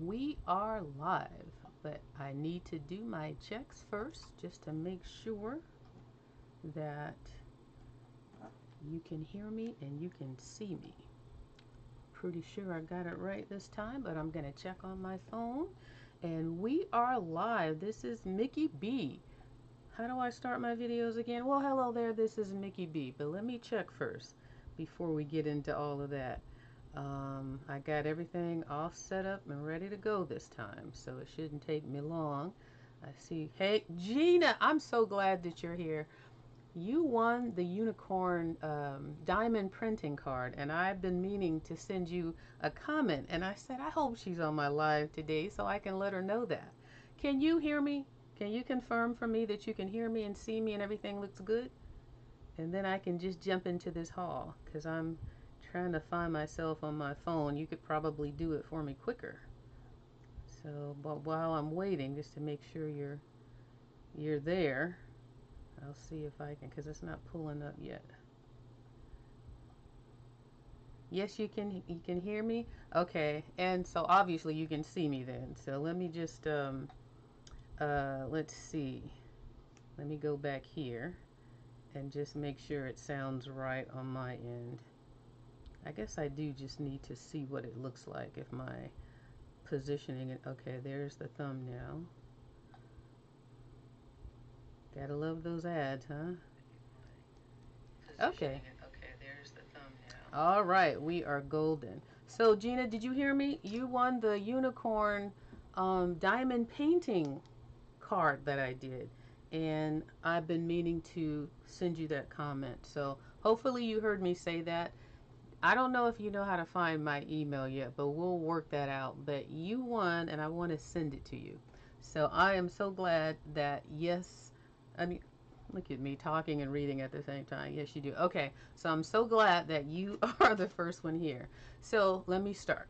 And we are live, but I need to do my checks first just to make sure that you can hear me and you can see me. Pretty sure I got it right this time, but I'm gonna check on my phone. And we are live. This is Mickey B. How do I start my videos again? Well, hello there, this is Mickey B, but let me check first before we get into all of that. I got everything all set up and ready to go this time, so it shouldn't take me long. I see, hey, Gina, I'm so glad that you're here. You won the unicorn diamond printing card, and I've been meaning to send you a comment, and I said, I hope she's on my live today so I can let her know that. Can you hear me? Can you confirm for me that you can hear me and see me and everything looks good? And then I can just jump into this haul, because I'm trying to find myself on my phone. You could probably do it for me quicker. So, but while I'm waiting, just to make sure you're there, I'll see if I can, because it's not pulling up yet. Yes, you can hear me? Okay, and so obviously you can see me then. So let me just let's see. Let me go back here and just make sure it sounds right on my end. I guess I do just need to see what it looks like if my positioning it. Okay, there's the thumbnail. Gotta love those ads, huh? Okay. Okay, there's the thumbnail. All right, we are golden. So Gina, did you hear me? You won the unicorn diamond painting card that I did, and I've been meaning to send you that comment. So hopefully you heard me say that. I don't know if you know how to find my email yet, but we'll work that out. But you won, and I want to send it to you. So I am so glad that, yes, I mean, look at me talking and reading at the same time. Yes, you do. Okay, so I'm so glad that you are the first one here. So let me start.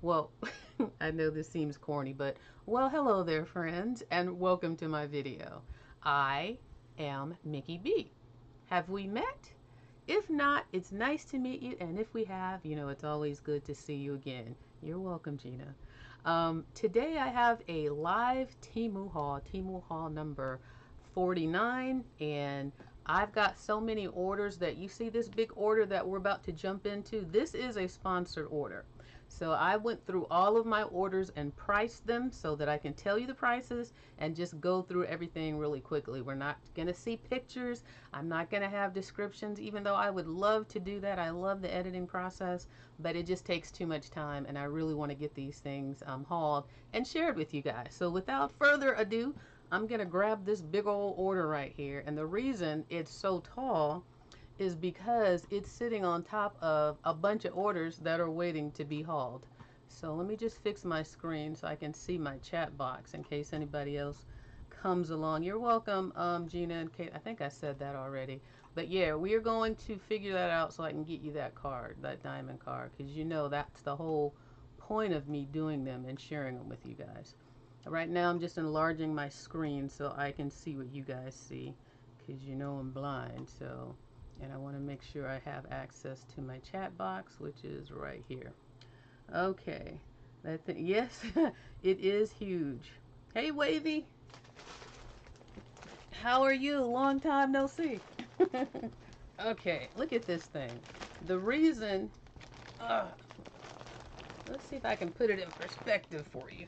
Well, I know this seems corny, but well, hello there, friends, and welcome to my video. I am Mickey B. Have we met? If not, it's nice to meet you, and if we have, you know, it's always good to see you again. You're welcome, Gina. Today I have a live TEMU haul number 49, and I've got so many orders that you see this big order that we're about to jump into. This is a sponsored order. So I went through all of my orders and priced them so that I can tell you the prices and just go through everything really quickly. We're not going to see pictures. I'm not going to have descriptions, even though I would love to do that. I love the editing process, but it just takes too much time, and I really want to get these things hauled and shared with you guys. So without further ado, I'm going to grab this big old order right here. And the reason it's so tall is because it's sitting on top of a bunch of orders that are waiting to be hauled. So let me just fix my screen so I can see my chat box in case anybody else comes along. You're welcome, Gina and Kate. I think I said that already. But yeah, we are going to figure that out so I can get you that card, that diamond card, because you know that's the whole point of me doing them and sharing them with you guys. Right now I'm just enlarging my screen so I can see what you guys see, because you know I'm blind. So, and I want to make sure I have access to my chat box, which is right here. Okay, that thing, yes, it is huge. Hey Wavy, how are you? Long time no see. Okay, look at this thing. The reason, let's see if I can put it in perspective for you.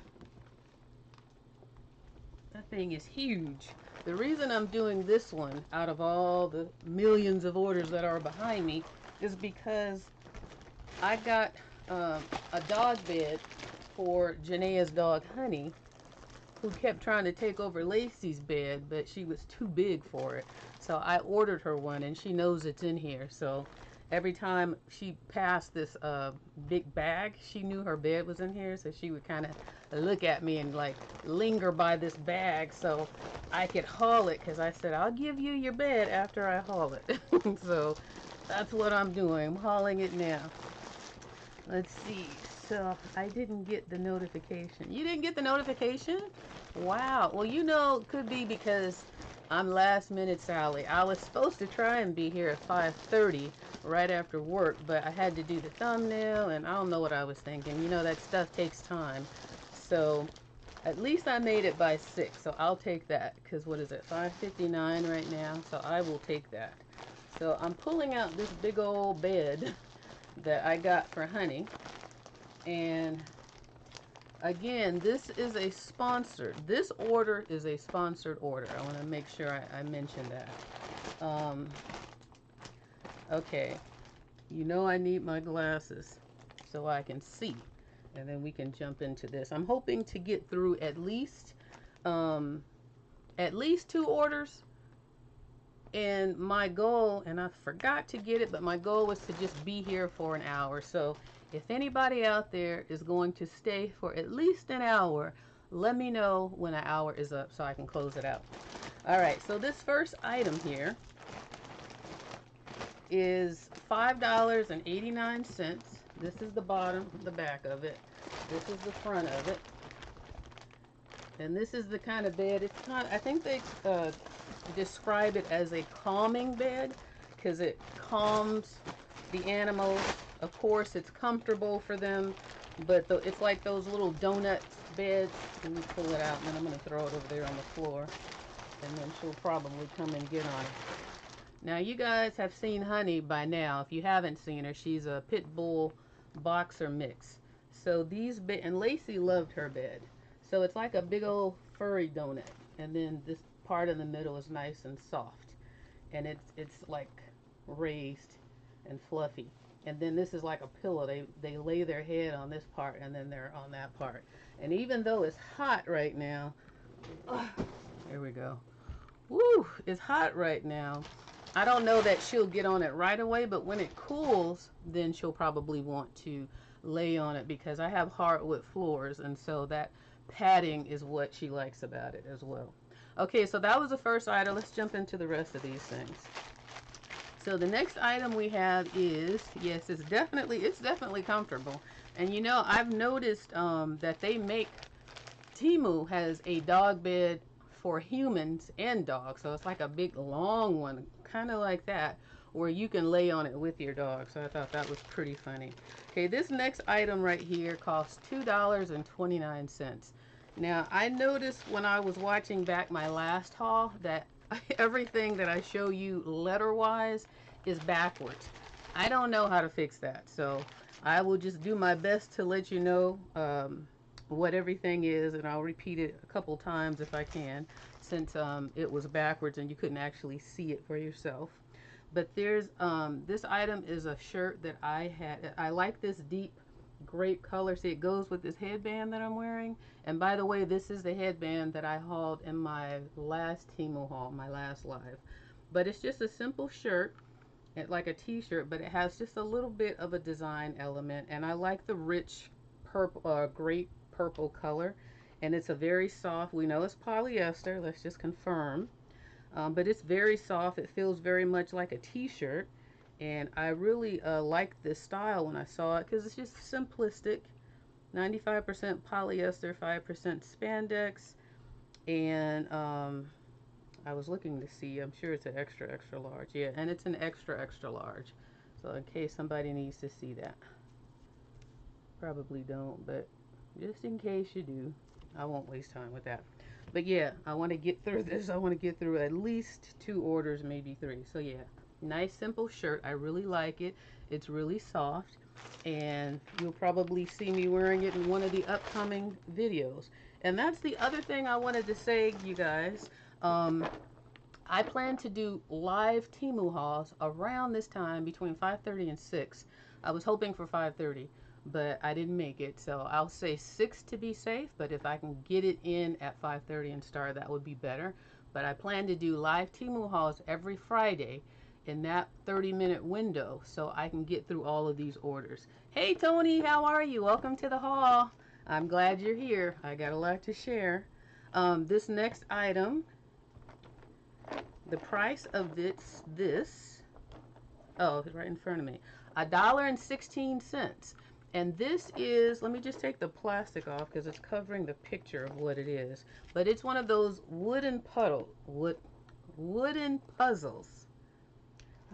That thing is huge. The reason I'm doing this one out of all the millions of orders that are behind me is because I got a dog bed for Janae's dog Honey, who kept trying to take over Lacey's bed, but she was too big for it. So I ordered her one, and she knows it's in here. So every time she passed this big bag, she knew her bed was in here, so she would kind of look at me and like linger by this bag so I could haul it, because I said, I'll give you your bed after I haul it. So that's what I'm doing. I'm hauling it now. Let's see. So I didn't get the notification. You didn't get the notification? Wow. Well, you know, it could be because I'm last minute Sally. I was supposed to try and be here at 5:30 right after work, but I had to do the thumbnail and I don't know what I was thinking. You know, that stuff takes time. So at least I made it by 6, so I'll take that, because what is it, 5.59 right now, so I will take that. So I'm pulling out this big old bed that I got for Honey, and again, this is a sponsored, this order is a sponsored order. I want to make sure I mention that. Okay, you know I need my glasses so I can see, and then we can jump into this. I'm hoping to get through at least 2 orders, and my goal, and I forgot to get it, but my goal was to just be here for an hour. So if anybody out there is going to stay for at least an hour, let me know when an hour is up so I can close it out. All right, so this first item here is $5.89. This is the bottom, the back of it. This is the front of it. And this is the kind of bed, it's kind of, I think they describe it as a calming bed, because it calms the animals. Of course, it's comfortable for them, but it's like those little donut beds. Let me pull it out, and then I'm going to throw it over there on the floor, and then she'll probably come and get on it. Now, you guys have seen Honey by now. If you haven't seen her, she's a pit bull boxer mix. So these and Lacey loved her bed. So it's like a big old furry donut, and then this part in the middle is nice and soft, and it's like raised and fluffy. And then this is like a pillow. They lay their head on this part, and then they're on that part. And even though it's hot right now, here we go. Woo! It's hot right now. I don't know that she'll get on it right away, but when it cools, then she'll probably want to lay on it, because I have hardwood floors, and so that padding is what she likes about it as well. Okay, so that was the first item. Let's jump into the rest of these things. So the next item we have is, yes, it's definitely comfortable. And you know, I've noticed that they make, TEMU has a dog bed for humans and dogs. So it's like a big long one, kind of like that, where you can lay on it with your dog. So I thought that was pretty funny. Okay, this next item right here costs $2.29. Now, I noticed when I was watching back my last haul that everything that I show you letter-wise is backwards. I don't know how to fix that, so I will just do my best to let you know what everything is, and I'll repeat it a couple times if I can, since it was backwards and you couldn't actually see it for yourself. But there's this item is a shirt that I had. I like this deep grape color. See, it goes with this headband that I'm wearing. And by the way, this is the headband that I hauled in my last TEMU haul, my last live. But it's just a simple shirt, like a t-shirt, but it has just a little bit of a design element. And I like the rich purple, grape purple color. And it's a very soft, we know it's polyester, let's just confirm. But it's very soft. It feels very much like a t-shirt. And I really liked this style when I saw it, because it's just simplistic. 95% polyester, 5% spandex. And I was looking to see, I'm sure it's an extra, extra large. Yeah, and it's an extra, extra large. So in case somebody needs to see that. Probably don't, but just in case you do, I won't waste time with that. But yeah, I want to get through this. I want to get through at least 2 orders, maybe 3. So yeah, nice simple shirt. I really like it. It's really soft, and you'll probably see me wearing it in one of the upcoming videos. And that's the other thing I wanted to say, you guys. I plan to do live TEMU hauls around this time between 5:30 and 6. I was hoping for 5:30. But I didn't make it, so I'll say 6 to be safe, but if I can get it in at 5:30 and start, that would be better. But I plan to do live TEMU hauls every Friday in that 30-minute window, so I can get through all of these orders. Hey Tony, how are you? Welcome to the haul. I'm glad you're here. I got a lot to share. This next item, the price of this, oh, it's right in front of me, $1.16. And this is, let me just take the plastic off because it's covering the picture of what it is. But it's one of those wooden puzzles.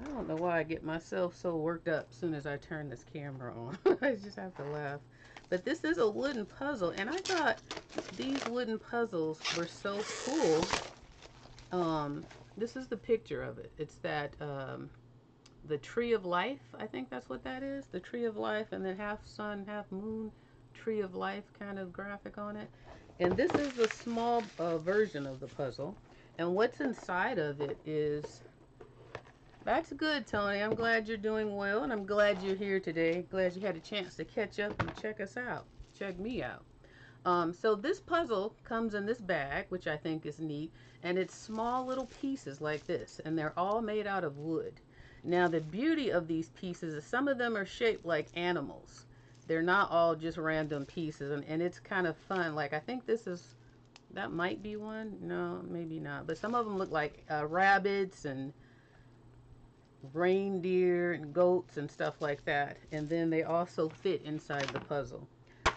I don't know why I get myself so worked up as soon as I turn this camera on. I just have to laugh. But this is a wooden puzzle, and I thought these wooden puzzles were so cool. This is the picture of it. It's that the tree of life. I think that's what that is. The tree of life, and then half sun, half moon, tree of life kind of graphic on it. And this is a small version of the puzzle. And what's inside of it is, that's good, Tony. I'm glad you're doing well, and I'm glad you're here today. Glad you had a chance to catch up and check us out. Check me out. So this puzzle comes in this bag, which I think is neat, and it's small little pieces like this, and they're all made out of wood. Now the beauty of these pieces is some of them are shaped like animals. They're not all just random pieces, and it's kind of fun. Like I think this is, that might be one. No, maybe not. But some of them look like rabbits and reindeer and goats and stuff like that. And then they also fit inside the puzzle.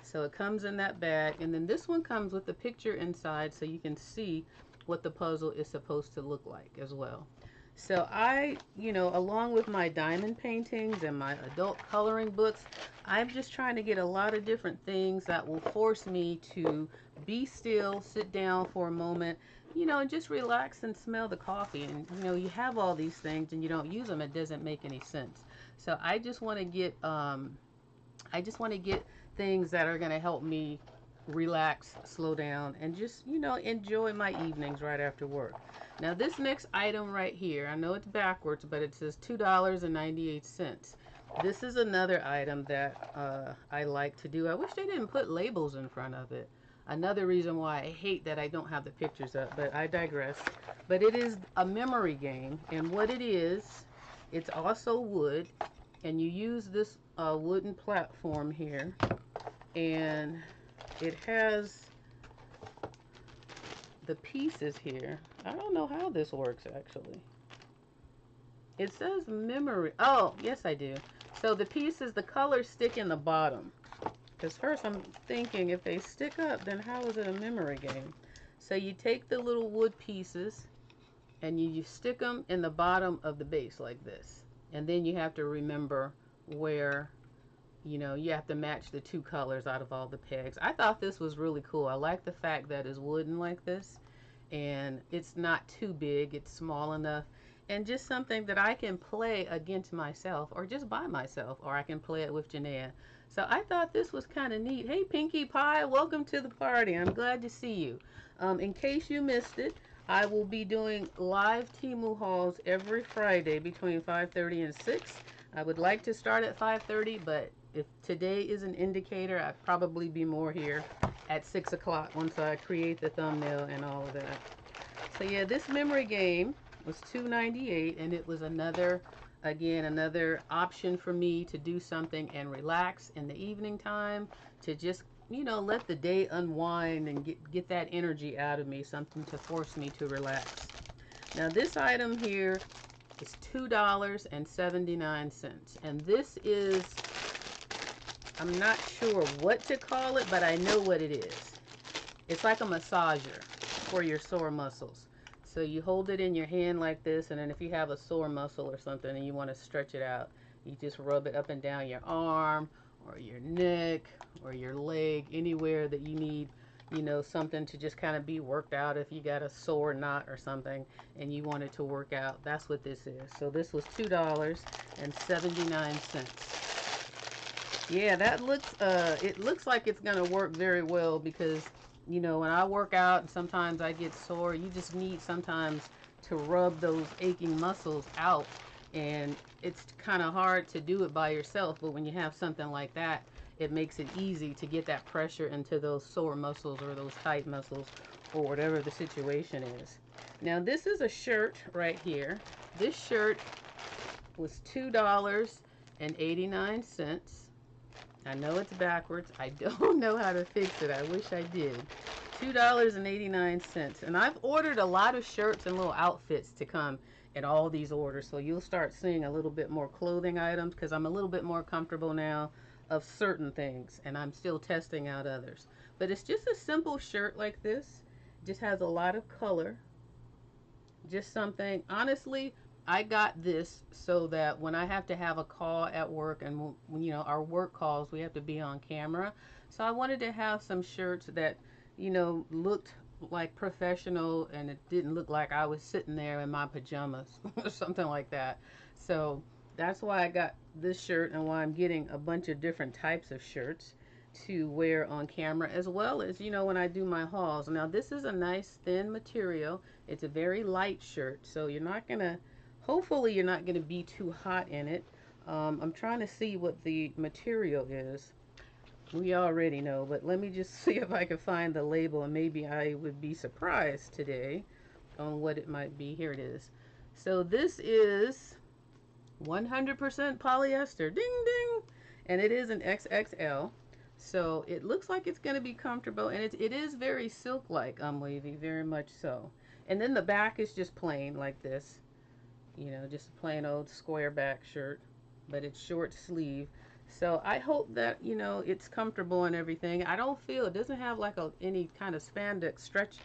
So it comes in that bag, and then this one comes with the picture inside so you can see what the puzzle is supposed to look like as well. So I, along with my diamond paintings and my adult coloring books, I'm just trying to get a lot of different things that will force me to be still, sit down for a moment, and just relax and smell the coffee. And, you have all these things and you don't use them, it doesn't make any sense. So I just want to get, things that are going to help me relax, slow down, and just, enjoy my evenings right after work. Now this next item right here, I know it's backwards, but it says $2.98. This is another item that I like to do. I wish they didn't put labels in front of it. Another reason why I hate that I don't have the pictures up, but I digress. But it is a memory game, and what it is, it's also wood, and you use this wooden platform here, and it has the pieces here. I don't know how this works actually. It says memory. Oh, yes I do. So the pieces, the colors stick in the bottom. Because first I'm thinking if they stick up, then how is it a memory game? So you take the little wood pieces and you stick them in the bottom of the base like this. And then you have to remember where, you have to match the two colors out of all the pegs. I thought this was really cool. I like the fact that it's wooden like this, and it's not too big, it's small enough, and just something that I can play against myself or just by myself, or I can play it with Janaea. So I thought this was kind of neat. Hey Pinkie Pie, welcome to the party. I'm glad to see you. In case you missed it, I will be doing live TEMU hauls every Friday between 5:30 and 6. I would like to start at 5:30, but if today is an indicator, I'd probably be more here at 6 o'clock once I create the thumbnail and all of that. So yeah, this memory game was $2.98, and it was another option for me to do something and relax in the evening time, to just, let the day unwind and get that energy out of me, something to force me to relax. Now this item here is $2.79, and this is, I'm not sure what to call it, but I know what it is. It's like a massager for your sore muscles. So you hold it in your hand like this, and then if you have a sore muscle or something and you want to stretch it out, you just rub it up and down your arm or your neck or your leg, anywhere that you need, something to just kind of be worked out. If you got a sore knot or something and you want it to work out, that's what this is. So this was $2.79. Yeah, that looks, it looks like it's going to work very well, because when I work out and sometimes I get sore, you just need sometimes to rub those aching muscles out, and it's kind of hard to do it by yourself, but when you have something like that, it makes it easy to get that pressure into those sore muscles or those tight muscles or whatever the situation is. Now this is a shirt right here. This shirt was $2.89. I know it's backwards. I don't know how to fix it. I wish I did. $2.89. And I've ordered a lot of shirts and little outfits to come in all these orders. So you'll start seeing a little bit more clothing items, because I'm a little bit more comfortable now of certain things, and I'm still testing out others. But it's just a simple shirt like this. It just has a lot of color. Just something, honestly, I got this so that when I have to have a call at work, and our work calls, we have to be on camera. So I wanted to have some shirts that, you know, looked like professional and it didn't look like I was sitting there in my pajamas or something like that. So that's why I got this shirt and why I'm getting a bunch of different types of shirts to wear on camera, as well as, you know, when I do my hauls. Now this is a nice thin material. It's a very light shirt, so you're not gonna, hopefully you're not gonna be too hot in it. I'm trying to see what the material is. We already know, but let me just see if I can find the label, and maybe I would be surprised today on what it might be. Here it is. So this is 100% polyester. Ding ding. And it is an XXL. So it looks like it's going to be comfortable, and it is very silk-like, wavy, very much so. And then the back is just plain like this. You know, just a plain old square back shirt, but it's short sleeve. So I hope that, you know, it's comfortable and everything. I don't feel, it doesn't have like any kind of spandex stretch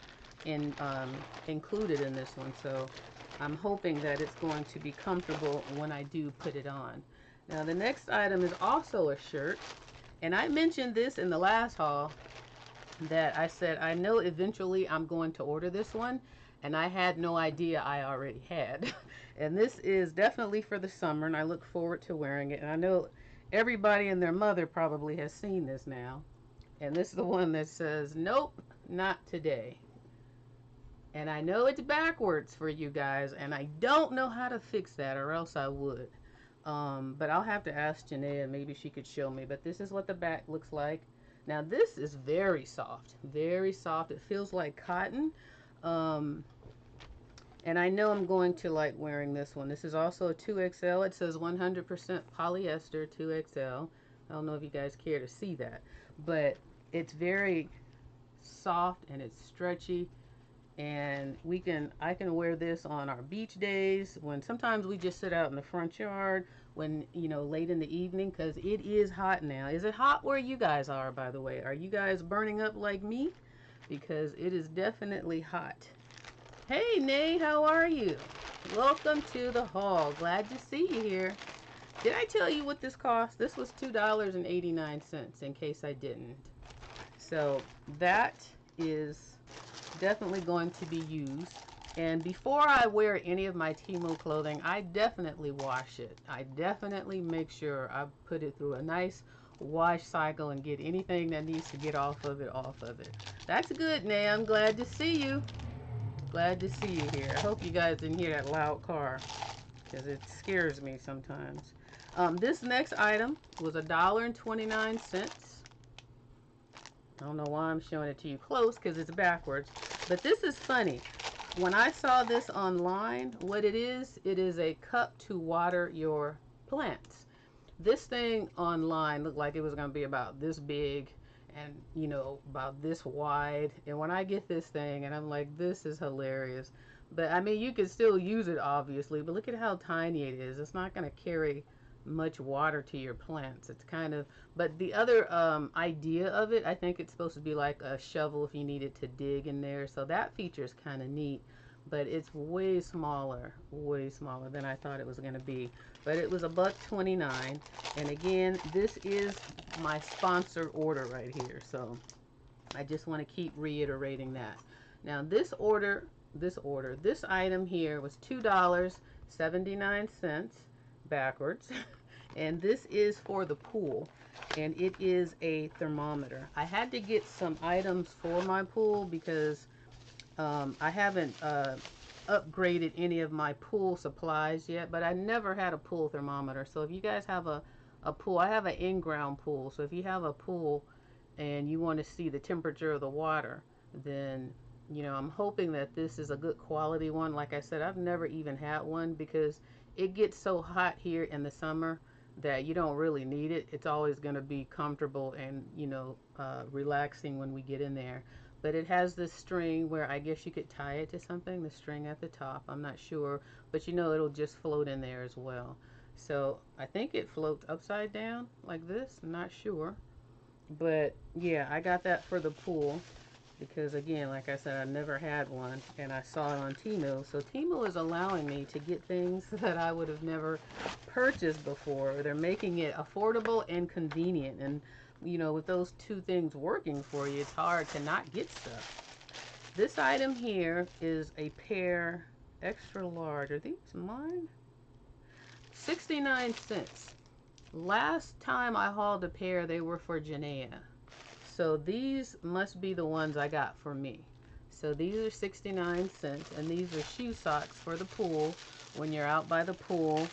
included in this one. So I'm hoping that it's going to be comfortable when I do put it on. Now the next item is also a shirt. And I mentioned this in the last haul, that I said, I know eventually I'm going to order this one. And I had no idea I already had. And this is definitely for the summer, and I look forward to wearing it. And I know everybody and their mother probably has seen this now. And this is the one that says, nope, not today. And I know it's backwards for you guys, and I don't know how to fix that, or else I would. But I'll have to ask Janae, and maybe she could show me. But this is what the back looks like. Now this is very soft, very soft. It feels like cotton. And I know I'm going to like wearing this one. This is also a 2XL. It says 100% polyester 2XL. I don't know if you guys care to see that, but it's very soft and it's stretchy, and I can wear this on our beach days, when sometimes we just sit out in the front yard when, you know, late in the evening, because it is hot now. Is it hot where you guys are, by the way? Are you guys burning up like me? Because it is definitely hot. Hey, Nay, how are you? Welcome to the haul. Glad to see you here. Did I tell you what this cost? This was $2.89, in case I didn't. So that is definitely going to be used. And before I wear any of my TEMU clothing, I definitely wash it. I definitely make sure I put it through a nice wash cycle and get anything that needs to get off of it, off of it. That's good, Nay. I'm glad to see you. Glad to see you here. I hope you guys didn't hear that loud car, because it scares me sometimes. This next item was $1.29. I don't know why I'm showing it to you close, because it's backwards. But this is funny. When I saw this online, what it is a cup to water your plants. This thing online looked like it was going to be about this big and, you know, about this wide. And when I get this thing, and I'm like, this is hilarious. But I mean, you can still use it, obviously, but look at how tiny it is. It's not going to carry much water to your plants. It's kind of, but the other idea of it, I think it's supposed to be like a shovel if you needed to dig in there. So that feature is kind of neat, but it's way smaller than I thought it was going to be. But it was $1.29, and again, this is my sponsored order right here. So I just want to keep reiterating that. Now this item here was $2.79 backwards, and this is for the pool, and it is a thermometer. I had to get some items for my pool because I haven't upgraded any of my pool supplies yet, but I never had a pool thermometer. So if you guys have a pool, I have an in-ground pool, so if you have a pool and you want to see the temperature of the water, then, you know, I'm hoping that this is a good quality one. Like I said, I've never even had one because it gets so hot here in the summer that you don't really need it. It's always going to be comfortable and, you know, relaxing when we get in there. But it has this string where I guess you could tie it to something, the string at the top. I'm not sure, but you know, it'll just float in there as well. So I think it floats upside down like this. I'm not sure. But yeah, I got that for the pool because, again, like I said, I never had one, and I saw it on TEMU. So TEMU is allowing me to get things that I would have never purchased before. They're making it affordable and convenient. And you know, with those two things working for you, it's hard to not get stuff. This item here is a pair extra large. Are these mine? 69 cents. Last time I hauled a pair, they were for Janaea. So these must be the ones I got for me. So these are 69 cents, and these are shoe socks for the pool when you're out by the pool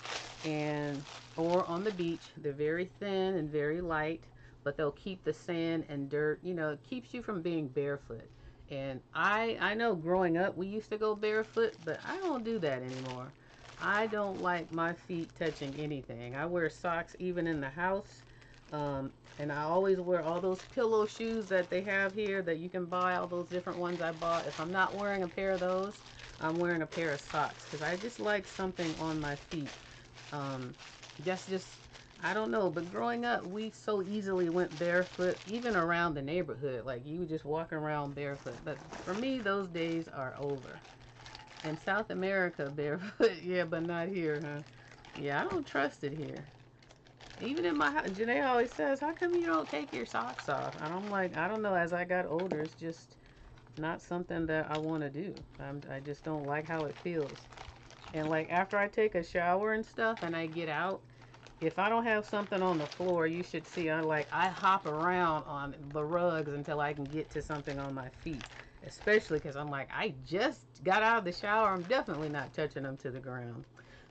and or on the beach. They're very thin and very light, but they'll keep the sand and dirt, you know, it keeps you from being barefoot. And I know growing up we used to go barefoot, but I don't do that anymore. I don't like my feet touching anything. I wear socks even in the house. And I always wear all those pillow shoes that they have here that you can buy, all those different ones I bought. If I'm not wearing a pair of those, I'm wearing a pair of socks because I just like something on my feet. Just, I don't know, but growing up, we so easily went barefoot, even around the neighborhood. Like, you would just walk around barefoot. But for me, those days are over. In South America, barefoot, yeah, but not here, huh? Yeah, I don't trust it here. Even in my house, Janae always says, how come you don't take your socks off? And I'm like, I don't know, as I got older, it's just not something that I want to do. I just don't like how it feels. And like after I take a shower and stuff and I get out, if I don't have something on the floor, you should see I hop around on the rugs until I can get to something on my feet. Especially because I'm like, I just got out of the shower. I'm definitely not touching them to the ground.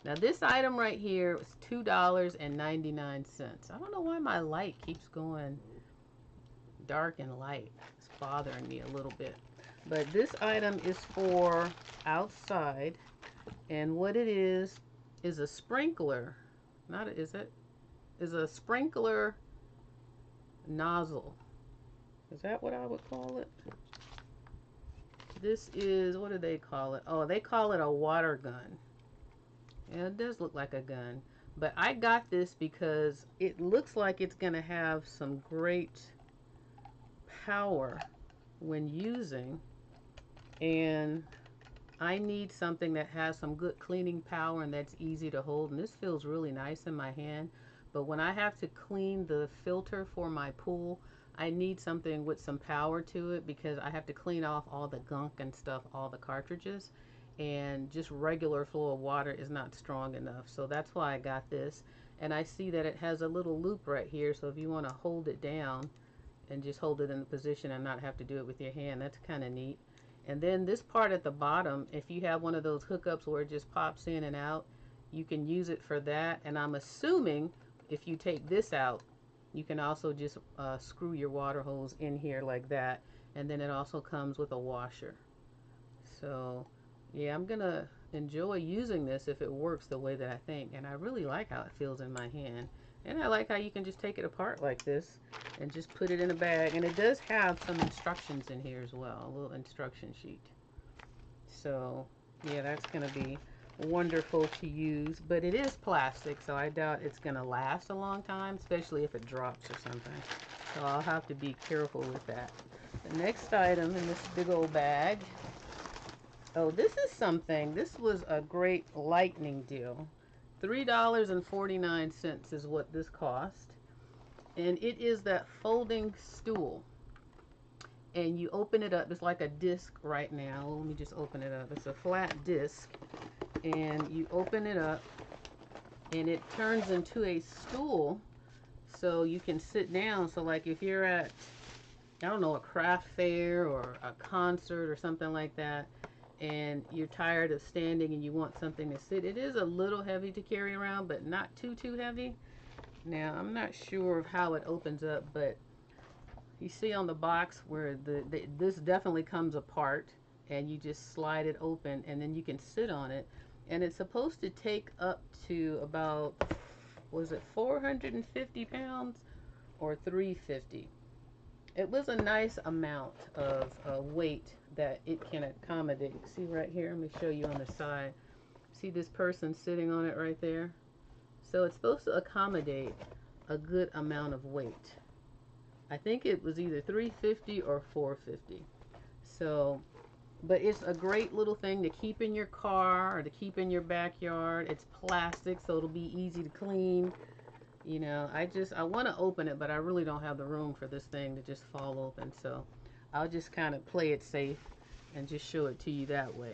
Now this item right here was $2.99. I don't know why my light keeps going dark and light. It's bothering me a little bit. But this item is for outside. And what it is a sprinkler. Not a, is it? Is a sprinkler nozzle. Is that what I would call it? This is, what do they call it? Oh, they call it a water gun. Yeah, it does look like a gun. But I got this because it looks like it's going to have some great power when using. And I need something that has some good cleaning power and that's easy to hold. And this feels really nice in my hand. But when I have to clean the filter for my pool, I need something with some power to it because I have to clean off all the gunk and stuff, all the cartridges. And just regular flow of water is not strong enough. So that's why I got this. And I see that it has a little loop right here. So if you want to hold it down and just hold it in the position and not have to do it with your hand, that's kind of neat. And then this part at the bottom, if you have one of those hookups where it just pops in and out, you can use it for that. And I'm assuming if you take this out, you can also just screw your water hose in here like that. And then it also comes with a washer. So yeah, I'm gonna enjoy using this if it works the way that I think. And I really like how it feels in my hand. And I like how you can just take it apart like this and just put it in a bag. And it does have some instructions in here as well, a little instruction sheet. So yeah, that's gonna be wonderful to use. But it is plastic, so I doubt it's gonna last a long time, especially if it drops or something. So I'll have to be careful with that. The next item in this big old bag. Oh, this is something. This was a great lightning deal. $3.49 is what this cost. And it is that folding stool. And you open it up. It's like a disc right now. Let me just open it up. It's a flat disc. And you open it up. And it turns into a stool. So you can sit down. So like if you're at, I don't know, a craft fair or a concert or something like that, and you're tired of standing and you want something to sit. It is a little heavy to carry around, but not too heavy. Now, I'm not sure of how it opens up, but you see on the box where this definitely comes apart, and you just slide it open, and then you can sit on it. And it's supposed to take up to about, was it 450 pounds or 350? It was a nice amount of weight that it can accommodate. See right here, let me show you on the side. See this person sitting on it right there? So it's supposed to accommodate a good amount of weight. I think it was either 350 or 450. So, but it's a great little thing to keep in your car or to keep in your backyard. It's plastic, so it'll be easy to clean. You know, I want to open it, but I really don't have the room for this thing to just fall open. So I'll just kind of play it safe and just show it to you that way.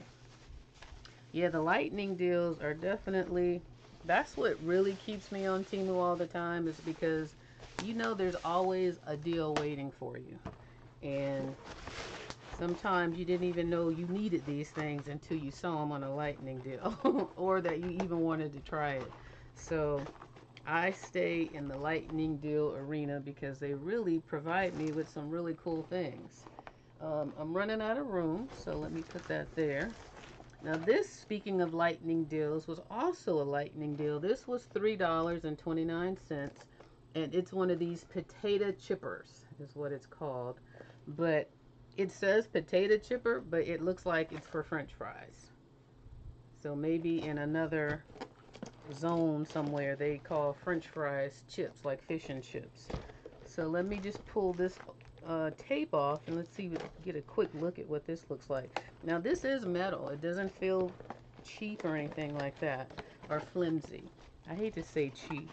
Yeah, the lightning deals are definitely, that's what really keeps me on TEMU all the time, is because you know there's always a deal waiting for you. And sometimes you didn't even know you needed these things until you saw them on a lightning deal or that you even wanted to try it. So I stay in the lightning deal arena because they really provide me with some really cool things. I'm running out of room, so let me put that there. Now this, speaking of lightning deals, was also a lightning deal. This was $3.29, and it's one of these potato chippers is what it's called. But it says potato chipper, but it looks like it's for French fries. So maybe in another zone somewhere they call French fries chips, like fish and chips. So let me just pull this tape off and let's see, get a quick look at what this looks like. Now this is metal. It doesn't feel cheap or anything like that, or flimsy. I hate to say cheap.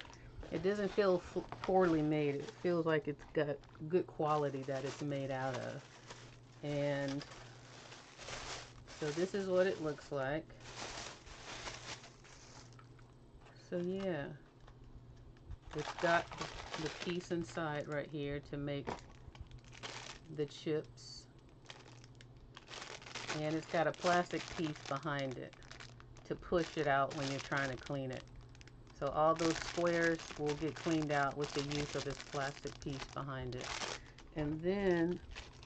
It doesn't feel poorly made. It feels like it's got good quality that it's made out of. And so this is what it looks like. So yeah, it's got the piece inside right here to make the chips, and it's got a plastic piece behind it to push it out when you're trying to clean it. So all those squares will get cleaned out with the use of this plastic piece behind it. And then,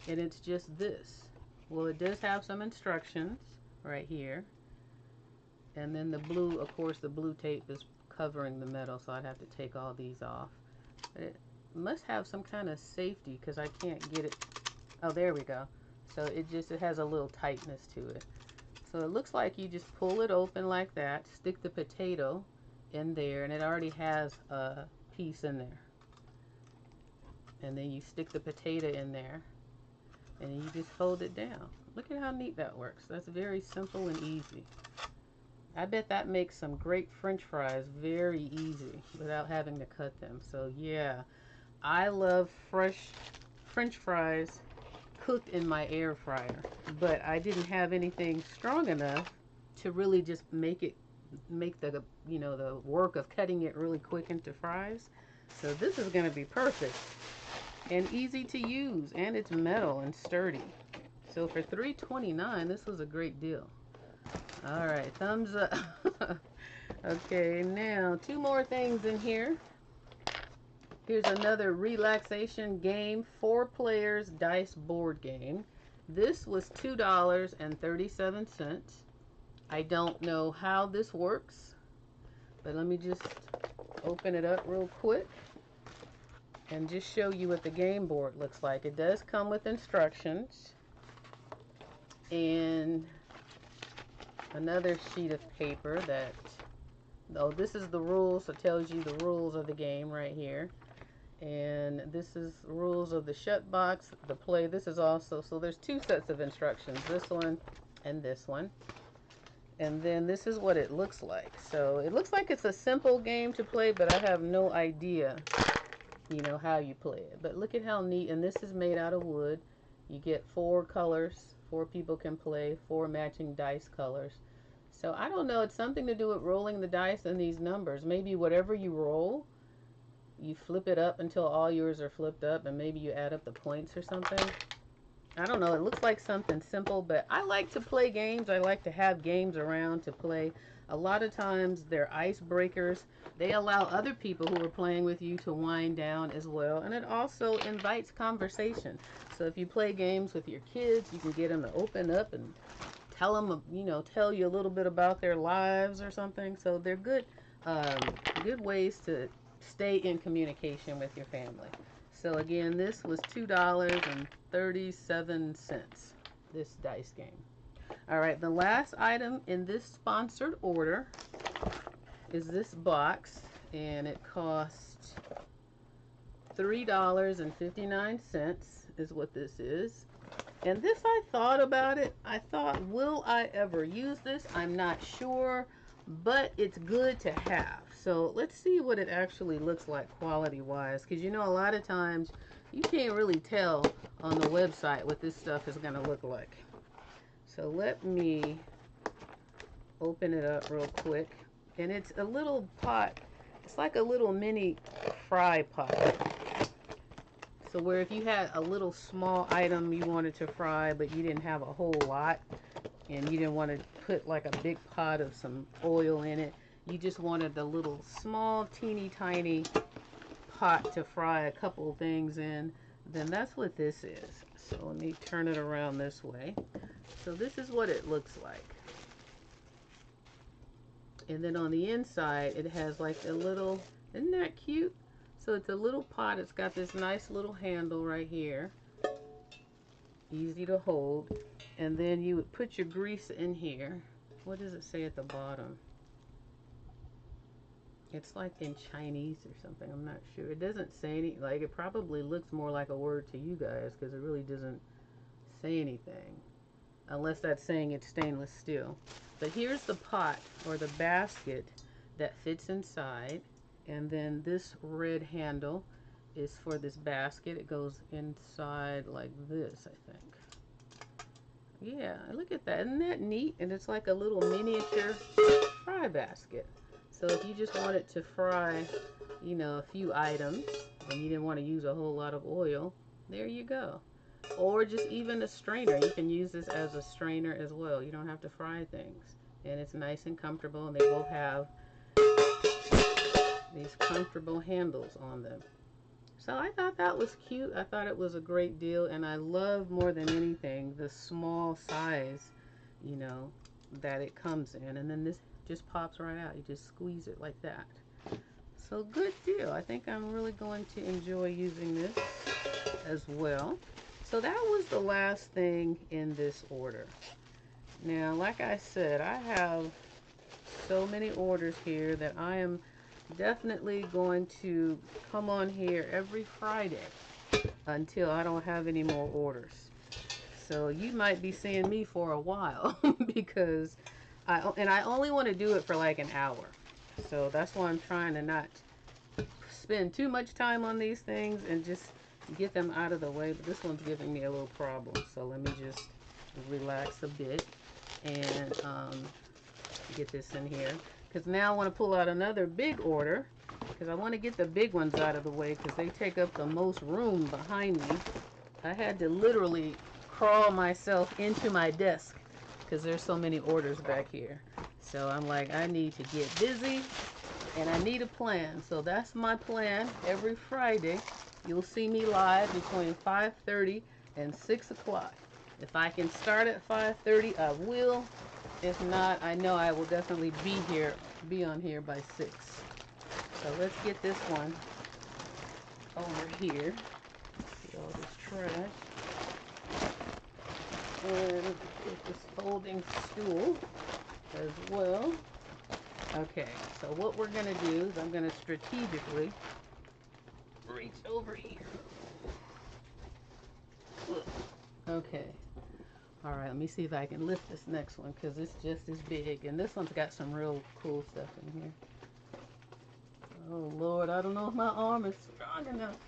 and it's just this. Well, it does have some instructions right here. And then the blue, of course, the blue tape is covering the metal, so I'd have to take all these off. But it must have some kind of safety because I can't get it. Oh, there we go. So it has a little tightness to it. So it looks like you just pull it open like that, stick the potato in there, and it already has a piece in there. And then you stick the potato in there, and you just fold it down. Look at how neat that works. That's very simple and easy. I bet that makes some great French fries very easy without having to cut them. So yeah, I love fresh French fries cooked in my air fryer, but I didn't have anything strong enough to really just make the, you know, the work of cutting it really quick into fries. So this is going to be perfect and easy to use, and it's metal and sturdy. So for $3.29, this was a great deal. All right, thumbs up. Okay, now 2 more things in here. Here's another relaxation game, 4 players dice board game. This was $2.37. I don't know how this works, but let me just open it up real quick and just show you what the game board looks like. It does come with instructions and another sheet of paper that, oh, this is the rules. It tells you the rules of the game right here. And this is rules of the shut box, the play. This is also, so there's 2 sets of instructions, this one and this one. And then this is what it looks like. So it looks like it's a simple game to play, but I have no idea, you know, how you play it. But look at how neat, and this is made out of wood. You get 4 colors, 4 people can play, 4 matching dice colors. So I don't know, it's something to do with rolling the dice and these numbers. Maybe whatever you roll, you flip it up until all yours are flipped up, and maybe you add up the points or something. I don't know, it looks like something simple, but I like to play games. I like to have games around to play. A lot of times they're icebreakers. They allow other people who are playing with you to wind down as well, and it also invites conversation. So if you play games with your kids, you can get them to open up and tell them, you know, tell you a little bit about their lives or something. So they're good, good ways to stay in communication with your family. So again, this was $2.37, this dice game. All right, the last item in this sponsored order is this box, and it cost $3.59 is what this is. And this, I thought about it. I thought, will I ever use this? I'm not sure. but it's good to have. So let's see what it actually looks like quality wise, because you know a lot of times you can't really tell on the website what this stuff is going to look like. So let me open it up real quick. And it's a little pot. It's like a little mini fry pot. So where if you had a little small item you wanted to fry, but you didn't have a whole lot, and you didn't want to put like a big pot of some oil in it, you just wanted a little small teeny tiny pot to fry a couple things in, then that's what this is. So let me turn it around this way. So this is what it looks like. And then on the inside it has like a little, isn't that cute? So it's a little pot. It's got this nice little handle right here, easy to hold. And then you would put your grease in here. What does it say at the bottom? It's like in Chinese or something, I'm not sure. It doesn't say any, like it probably looks more like a word to you guys because it really doesn't say anything. Unless that's saying it's stainless steel. But here's the pot or the basket that fits inside. And then this red handle is for this basket. It goes inside like this, I think. Yeah, look at that. Isn't that neat? And it's like a little miniature fry basket. So if you just wanted to fry, you know, a few items and you didn't want to use a whole lot of oil, there you go. Or just even a strainer. You can use this as a strainer as well. You don't have to fry things. And it's nice and comfortable, and they both have these comfortable handles on them. So I thought that was cute. I thought it was a great deal, and I love more than anything the small size, you know, that it comes in. And then this just pops right out. You just squeeze it like that. So good deal. I think I'm really going to enjoy using this as well. So that was the last thing in this order. Now, like I said, I have so many orders here that I am definitely going to come on here every Friday until I don't have any more orders. So you might be seeing me for a while because I only want to do it for like an hour. So that's why I'm trying to not spend too much time on these things and just get them out of the way. But this one's giving me a little problem, so let me just relax a bit and get this in here, because now I want to pull out another big order because I want to get the big ones out of the way because they take up the most room behind me. I had to literally crawl myself into my desk because there's so many orders back here. So I'm like, I need to get busy and I need a plan. So that's my plan. Every Friday you'll see me live between 5:30 and 6 o'clock. If I can start at 5:30, I will. If not, I know I will definitely be on here by 6. So let's get this one over here. Get all this trash. And get this folding stool as well. Okay, so what we're going to do is I'm going to strategically reach over here. Okay. All right, let me see if I can lift this next one because it's just as big. And this one's got some real cool stuff in here. Oh, Lord, I don't know if my arm is strong enough.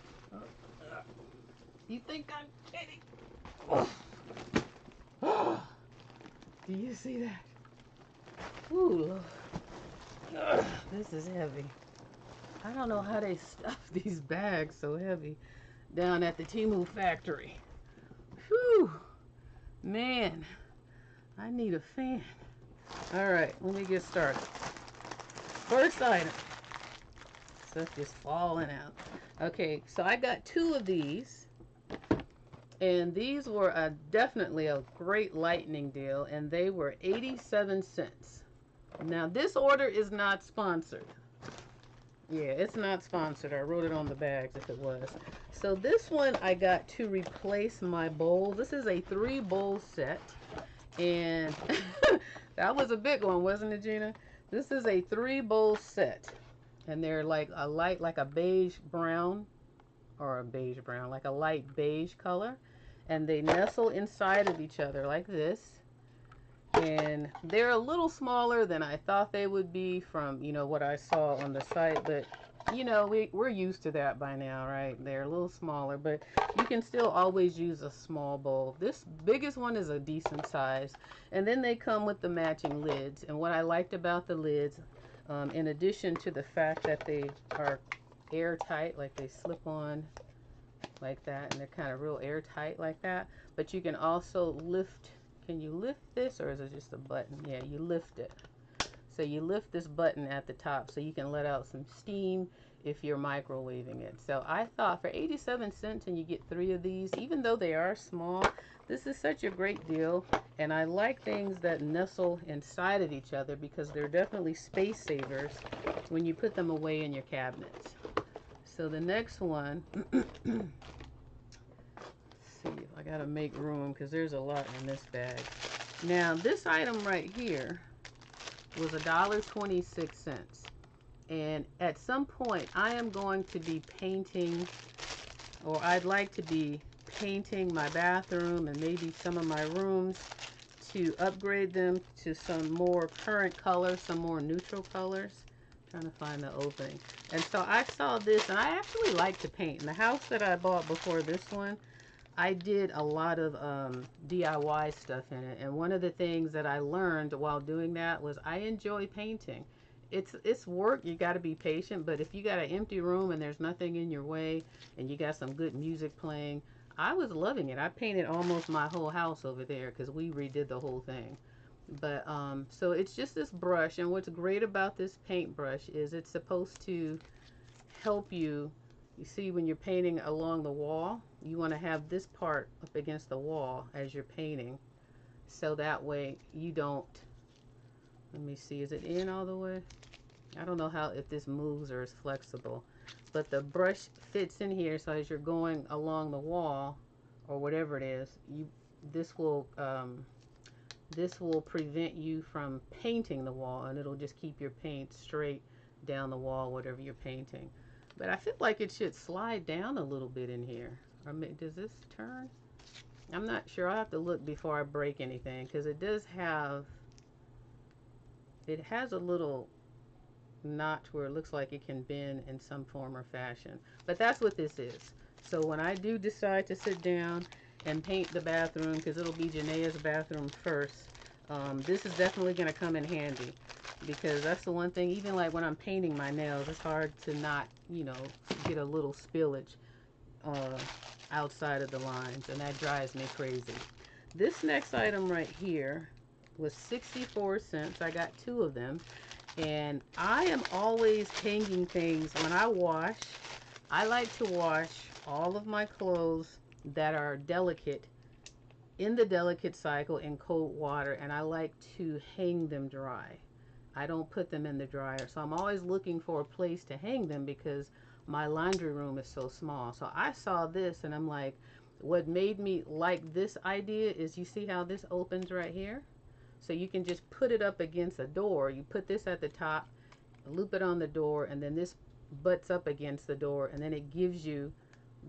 You think I'm kidding? Oh. Do you see that? Ooh, Lord. This is heavy. I don't know how they stuff these bags so heavy down at the TEMU factory. Whew. Man, I need a fan. All right, let me get started. First item. Stuff just falling out. Okay, so I got 2 of these. And these were definitely a great lightning deal. And they were 87 cents. Now, this order is not sponsored. Yeah, it's not sponsored. I wrote it on the bags if it was. So this one I got to replace my bowl. This is a 3-bowl set. And that was a big one, wasn't it, Gina? This is a 3-bowl set. And they're like a light, like a beige brown, or a beige brown, like a light beige color. And they nestle inside of each other like this. And they're a little smaller than I thought they would be from, you know, what I saw on the site, but you know, we're used to that by now, right? They're a little smaller, but you can still always use a small bowl. This biggest one is a decent size. And then they come with the matching lids. And what I liked about the lids, in addition to the fact that they are airtight, like they slip on like that, and they're kind of real airtight like that, but you can also lift. Can you lift this, or is it just a button? Yeah, you lift it. So you lift this button at the top so you can let out some steam if you're microwaving it. So I thought for 87 cents and you get 3 of these, even though they are small, this is such a great deal. And I like things that nestle inside of each other because they're definitely space savers when you put them away in your cabinets. So the next one, let's see, I gotta make room because there's a lot in this bag. Now this item right here was $1.26, and at some point I am going to be painting, or I'd like to be painting my bathroom and maybe some of my rooms to upgrade them to some more current colors, some more neutral colors. I'm trying to find the opening. And so I saw this, and I actually like to paint. In the house that I bought before this one, I did a lot of DIY stuff in it, and one of the things that I learned while doing that was I enjoy painting. It's work, you got to be patient, but if you got an empty room and there's nothing in your way and you got some good music playing, I was loving it. I painted almost my whole house over there because we redid the whole thing. But so it's just this brush, and what's great about this paintbrush is it's supposed to help you. You see, when you're painting along the wall, you want to have this part up against the wall as you're painting, so that way you don't, let me see, is it in all the way? I don't know how, if this moves or is flexible, but the brush fits in here, so as you're going along the wall or whatever it is, this will prevent you from painting the wall, and it'll just keep your paint straight down the wall, whatever you're painting. But I feel like it should slide down a little bit in here. Or does this turn? I'm not sure. I'll have to look before I break anything, because it does have, it has a little notch where it looks like it can bend in some form or fashion. But that's what this is. So when I do decide to sit down and paint the bathroom, because it'll be Janae's bathroom first, this is definitely going to come in handy. Because that's the one thing, even like when I'm painting my nails, it's hard to not, you know, get a little spillage outside of the lines, and that drives me crazy. This next item right here was 64 cents. I got 2 of them, and I am always hanging things when I wash. I like to wash all of my clothes that are delicate in the delicate cycle in cold water, and I like to hang them dry. I don't put them in the dryer. So I'm always looking for a place to hang them because my laundry room is so small. So I saw this and I'm like, what made me like this idea is, you see how this opens right here? So you can just put it up against a door. You put this at the top, loop it on the door, and then this butts up against the door, and then it gives you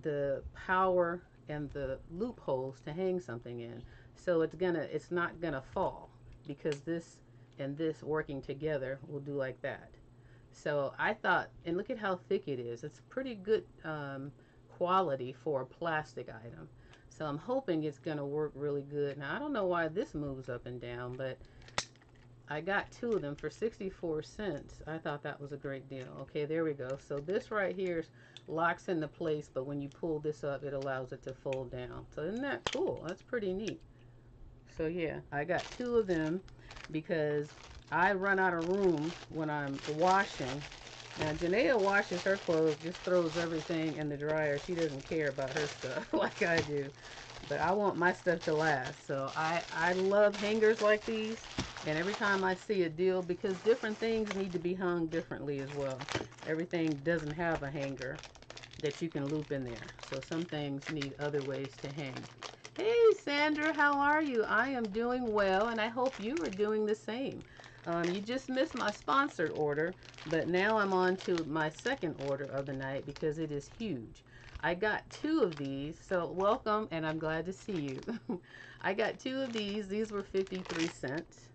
the power and the loopholes to hang something in. So it's not gonna fall, because this and this working together will do like that. So I thought, and look at how thick it is. It's pretty good quality for a plastic item. So I'm hoping it's going to work really good. Now I don't know why this moves up and down, but I got 2 of them for 64 cents. I thought that was a great deal. Okay, there we go. So this right here locks into place, but when you pull this up, it allows it to fold down. So isn't that cool? That's pretty neat. So yeah, I got 2 of them because I run out of room when I'm washing. Now Janaea washes her clothes, just throws everything in the dryer. She doesn't care about her stuff like I do. But I want my stuff to last. So I love hangers like these. And every time I see a deal, because different things need to be hung differently as well. Everything doesn't have a hanger that you can loop in there. So some things need other ways to hang. Hey Sandra, how are you? I am doing well, and I hope you are doing the same. You just missed my sponsored order, but now I'm on to my second order of the night because it is huge. I got two of these, so welcome, and I'm glad to see you. I got two of these. These were 53 cents.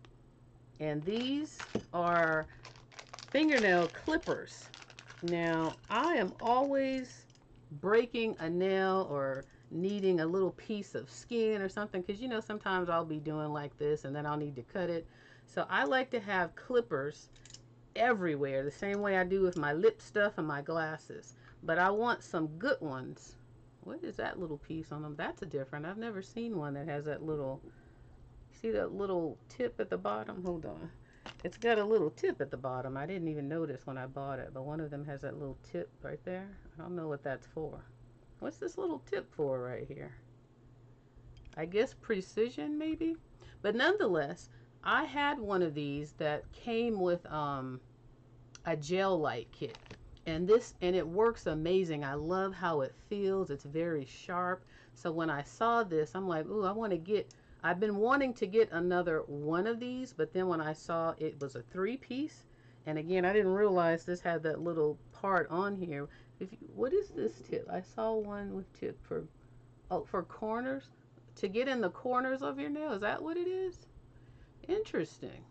And these are fingernail clippers. Now, I am always breaking a nail or needing a little piece of skin or something, because you know sometimes I'll be doing like this and then I'll need to cut it. So I like to have clippers everywhere, the same way I do with my lip stuff and my glasses. But I want some good ones. What is that little piece on them? That's a different. I've never seen one that has that little, see that little tip at the bottom? Hold on. It's got a little tip at the bottom. I didn't even notice when I bought it, but one of them has that little tip right there. I don't know what that's for. What's this little tip for right here? I guess precision maybe? But nonetheless, I had one of these that came with a gel light kit. And it works amazing. I love how it feels. It's very sharp. So when I saw this, I'm like, ooh, I've been wanting to get another one of these, but then when I saw it was a 3-piece, and again, I didn't realize this had that little part on here. What is this tip? I saw one with tip for, oh, for corners, to get in the corners of your nail. Is that what it is? Interesting.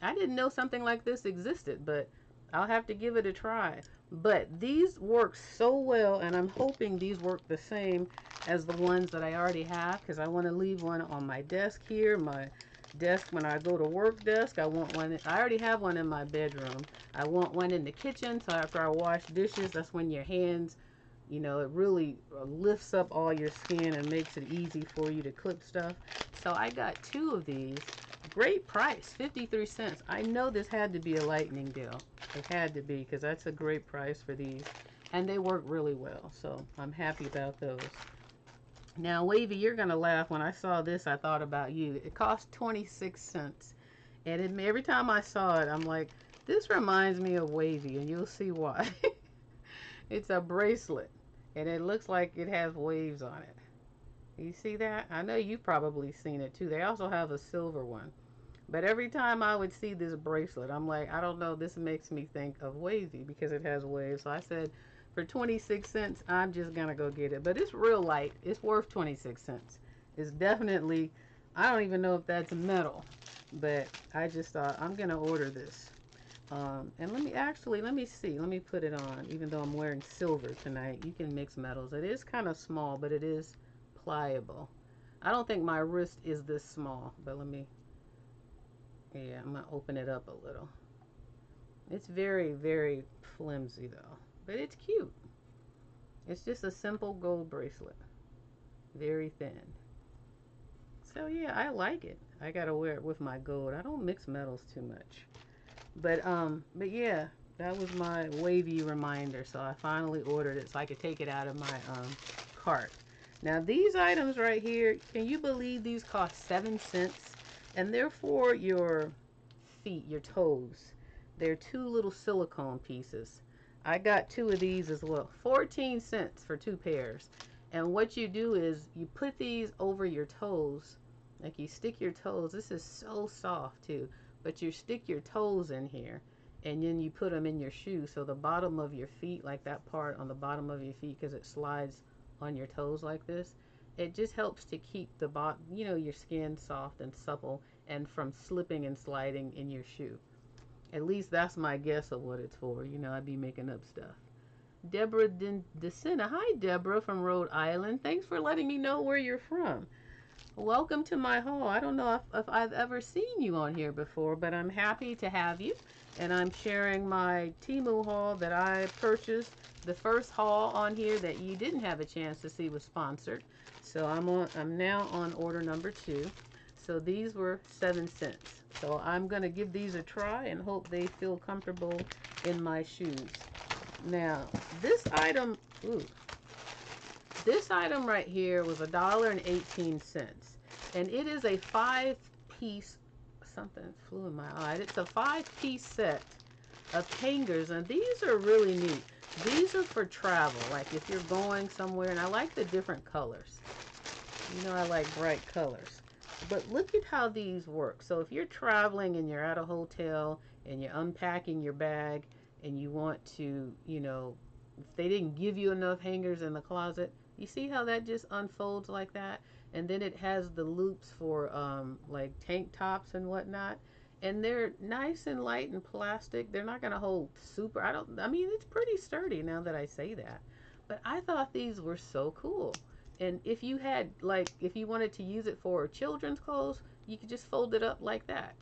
I didn't know something like this existed, but I'll have to give it a try. But these work so well, and I'm hoping these work the same as the ones that I already have, because I want to leave one on my desk here, my desk when I go to work desk. I want one, I already have one in my bedroom. I want one in the kitchen, so after I wash dishes, that's when your hands, you know, it really lifts up all your skin and makes it easy for you to clip stuff. So I got two of these. Great price, 53 cents. I know this had to be a lightning deal. It had to be, because that's a great price for these. And they work really well, so I'm happy about those. Now, Wavy, you're going to laugh. When I saw this, I thought about you. It cost 26 cents. And every time I saw it, I'm like, this reminds me of Wavy, and you'll see why. It's a bracelet, and it looks like it has waves on it. You see that? I know you've probably seen it too. They also have a silver one. But every time I would see this bracelet, I'm like, I don't know, this makes me think of Wavy because it has waves. So I said, for 26 cents, I'm just going to go get it. But it's real light. It's worth 26 cents. It's definitely, I don't even know if that's metal. But I just thought, I'm going to order this. And let me see. Let me put it on. Even though I'm wearing silver tonight, you can mix metals. It is kind of small, but it is pliable. I don't think my wrist is this small, but yeah, I'm gonna open it up a little. It's very, very flimsy though, but it's cute. It's just a simple gold bracelet, very thin. So yeah, I like it. I gotta wear it with my gold. I don't mix metals too much, but yeah, that was my Wavy reminder. So I finally ordered it so I could take it out of my cart. Now these items right here, can you believe these cost 7 cents? And they're for your feet, your toes. They're two little silicone pieces. I got two of these as well. 14 cents for 2 pairs. And what you do is you put these over your toes. Like you stick your toes. This is so soft too. But you stick your toes in here. And then you put them in your shoes. So the bottom of your feet, like that part on the bottom of your feet, because it slides on your toes like this, it just helps to keep the your skin soft and supple and from slipping and sliding in your shoe. At least that's my guess of what it's for. You know, I'd be making up stuff. Deborah DeSena. Hi, Deborah from Rhode Island. Thanks for letting me know where you're from. Welcome to my haul. I don't know if I've ever seen you on here before, but I'm happy to have you. And I'm sharing my TEMU haul that I purchased. The first haul on here that you didn't have a chance to see was sponsored. So I'm now on order number 2. So these were 7 cents. So I'm going to give these a try and hope they feel comfortable in my shoes. Now, this item right here was $1.18. And it is a 5-piece, something flew in my eye. It's a 5-piece set of hangers, and these are really neat. These are for travel, like if you're going somewhere, and I like the different colors. You know I like bright colors. But look at how these work. So if you're traveling and you're at a hotel and you're unpacking your bag and you want to, if they didn't give you enough hangers in the closet, you see how that just unfolds like that? And then it has the loops for like tank tops and whatnot. And they're nice and light and plastic. They're not going to hold super. I mean, it's pretty sturdy now that I say that. But I thought these were so cool. And if you had, like, if you wanted to use it for children's clothes, you could just fold it up like that.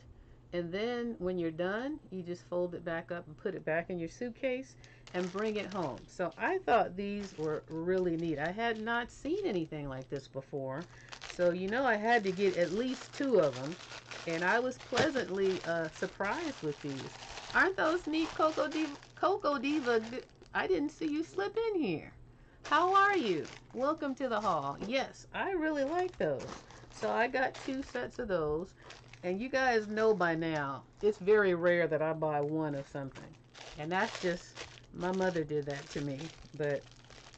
And then when you're done, you just fold it back up and put it back in your suitcase and bring it home. So I thought these were really neat. I had not seen anything like this before. So, you know, I had to get at least 2 of them. And I was pleasantly surprised with these. Aren't those neat, Coco Diva? Coco Diva, I didn't see you slip in here. How are you? Welcome to the hall. Yes, I really like those. So I got 2 sets of those. And you guys know by now, it's very rare that I buy one of something. And that's just, my mother did that to me. But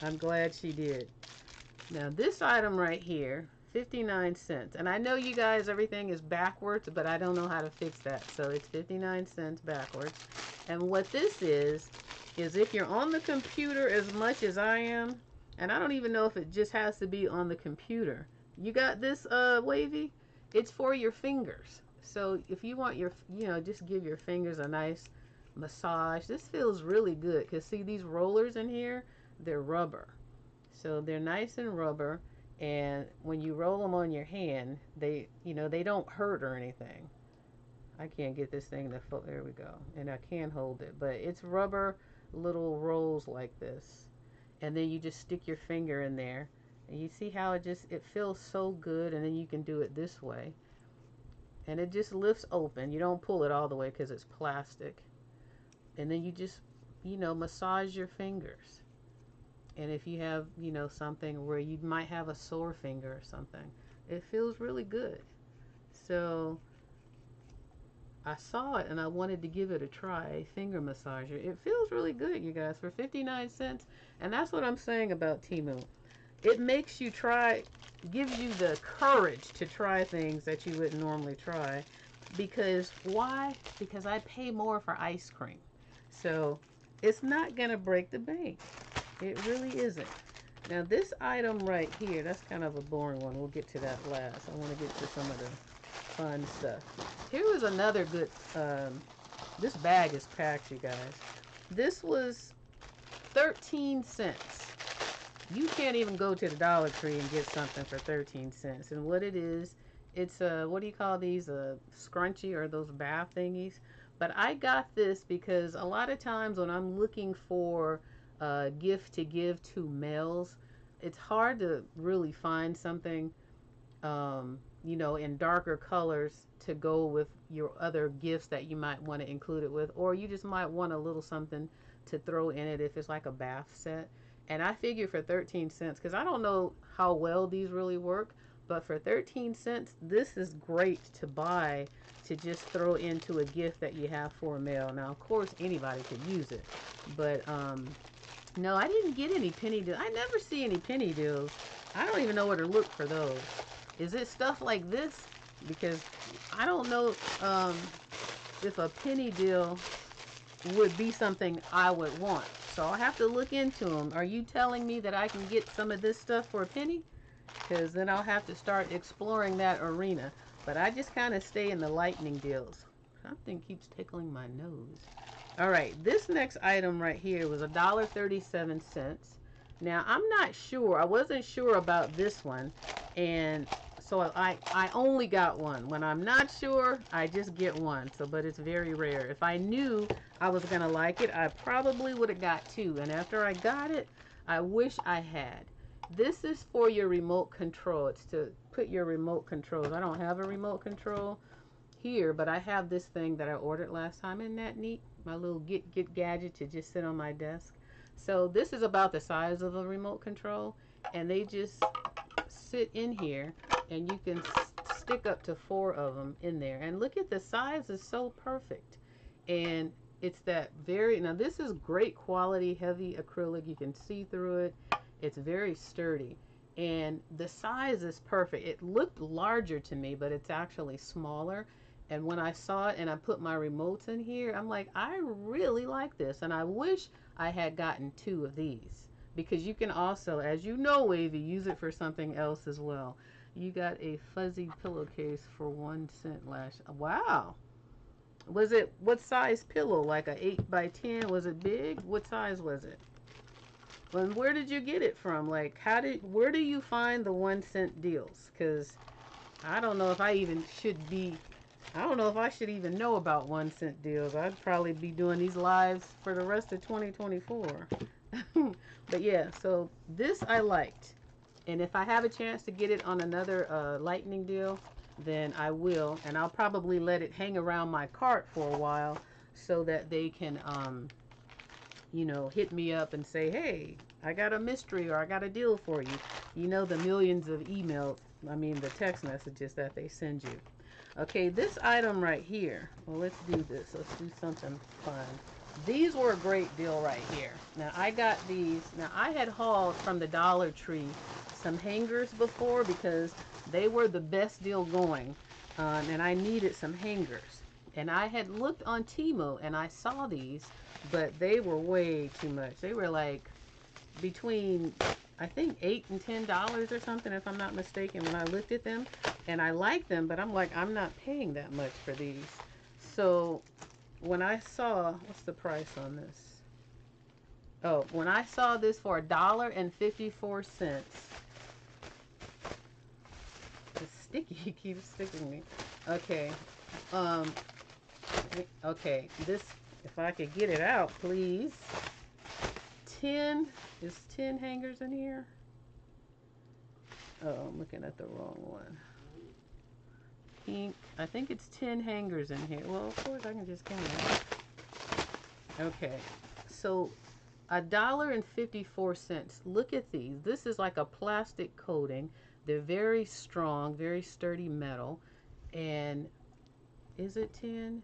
I'm glad she did. Now this item right here, 59 cents. And I know you guys, everything is backwards, but I don't know how to fix that. So it's 59 cents backwards. And what this is if you're on the computer as much as I am, and I don't even know if it just has to be on the computer. You got this, Wavy? It's for your fingers. So if you want your, you know, just give your fingers a nice massage. This feels really good because see these rollers in here, they're rubber. So they're nice and rubber. And when you roll them on your hand, they, you know, they don't hurt or anything. I can't get this thing to fold. There we go. And I can hold it. But it's rubber little rolls like this. And then you just stick your finger in there. And you see how it feels so good. And then you can do it this way. And it just lifts open. You don't pull it all the way because it's plastic. And then you just, you know, massage your fingers. And if you have, you know, something where you might have a sore finger or something, it feels really good. So I saw it and I wanted to give it a try, a finger massager. It feels really good, you guys, for 59 cents. And that's what I'm saying about TEMU. It makes you try, gives you the courage to try things that you wouldn't normally try. Because why? Because I pay more for ice cream. So it's not going to break the bank. It really isn't. Now this item right here, that's kind of a boring one. We'll get to that last. I want to get to some of the fun stuff. Here was another good, this bag is packed, you guys. This was 13 cents. You can't even go to the Dollar Tree and get something for 13 cents. And what it is, it's a, what do you call these, a scrunchie or those bath thingies? But I got this because a lot of times when I'm looking for a gift to give to males, it's hard to really find something, you know, in darker colors to go with your other gifts that you might want to include it with. Or you just might want a little something to throw in it if it's like a bath set. And I figure for 13 cents, because I don't know how well these really work, but for 13 cents, this is great to buy to just throw into a gift that you have for a male. Now, of course, anybody could use it. But, no, I didn't get any penny deals. I never see any penny deals. I don't even know where to look for those. Is it stuff like this? Because I don't know if a penny deal would be something I would want. So I'll have to look into them. Are you telling me that I can get some of this stuff for a penny? Because then I'll have to start exploring that arena. But I just kind of stay in the lightning deals. Something keeps tickling my nose. Alright, this next item right here was $1.37. Now, I'm not sure. I wasn't sure about this one. And so I only got one. When I'm not sure, I just get one. So, but it's very rare. If I knew I was going to like it, I probably would have got 2. And after I got it, I wish I had. This is for your remote control. It's to put your remote controls. I don't have a remote control here, but I have this thing that I ordered last time. Isn't that neat? My little get gadget to just sit on my desk. So this is about the size of a remote control, and they just sit in here, and you can stick up to 4 of them in there. And look at the size, is so perfect. And it's that very, now this is great quality, heavy acrylic. You can see through it. It's very sturdy. And the size is perfect. It looked larger to me, but it's actually smaller. And when I saw it and I put my remotes in here, I'm like, I really like this. And I wish I had gotten 2 of these. Because you can also, as you know, Wavy, use it for something else as well. You got a fuzzy pillowcase for 1 cent last. Wow. Was it, what size pillow? Like a 8 by 10? Was it big? What size was it? And where did you get it from? Like, where do you find the 1 cent deals? Because I don't know if I even should be, I don't know if I should even know about 1 cent deals. I'd probably be doing these lives for the rest of 2024. But yeah, so this I liked. And if I have a chance to get it on another lightning deal, then I will. And I'll probably let it hang around my cart for a while so that they can, you know, hit me up and say, hey, I got a mystery or I got a deal for you. You know, the millions of emails, I mean, the text messages that they send you. Okay, this item right here. Well, let's do this. Let's do something fun. These were a great deal right here. Now, I got these. Now, I had hauled from the Dollar Tree some hangers before because they were the best deal going. And I needed some hangers. And I had looked on TEMU and I saw these, but they were way too much. They were like between, I think, $8 and $10 or something, if I'm not mistaken, when I looked at them. And I like them, but I'm like, I'm not paying that much for these. So when I saw, what's the price on this? Oh, when I saw this for $1.54, it's sticky. It keeps sticking me. Okay. Okay. This, if I could get it out, please. 10, is 10 hangers in here? Oh, I'm looking at the wrong one. Pink. I think it's 10 hangers in here. Well, of course I can just count it. Okay. So $1.54. Look at these. This is like a plastic coating. They're very strong, very sturdy metal. And is it 10?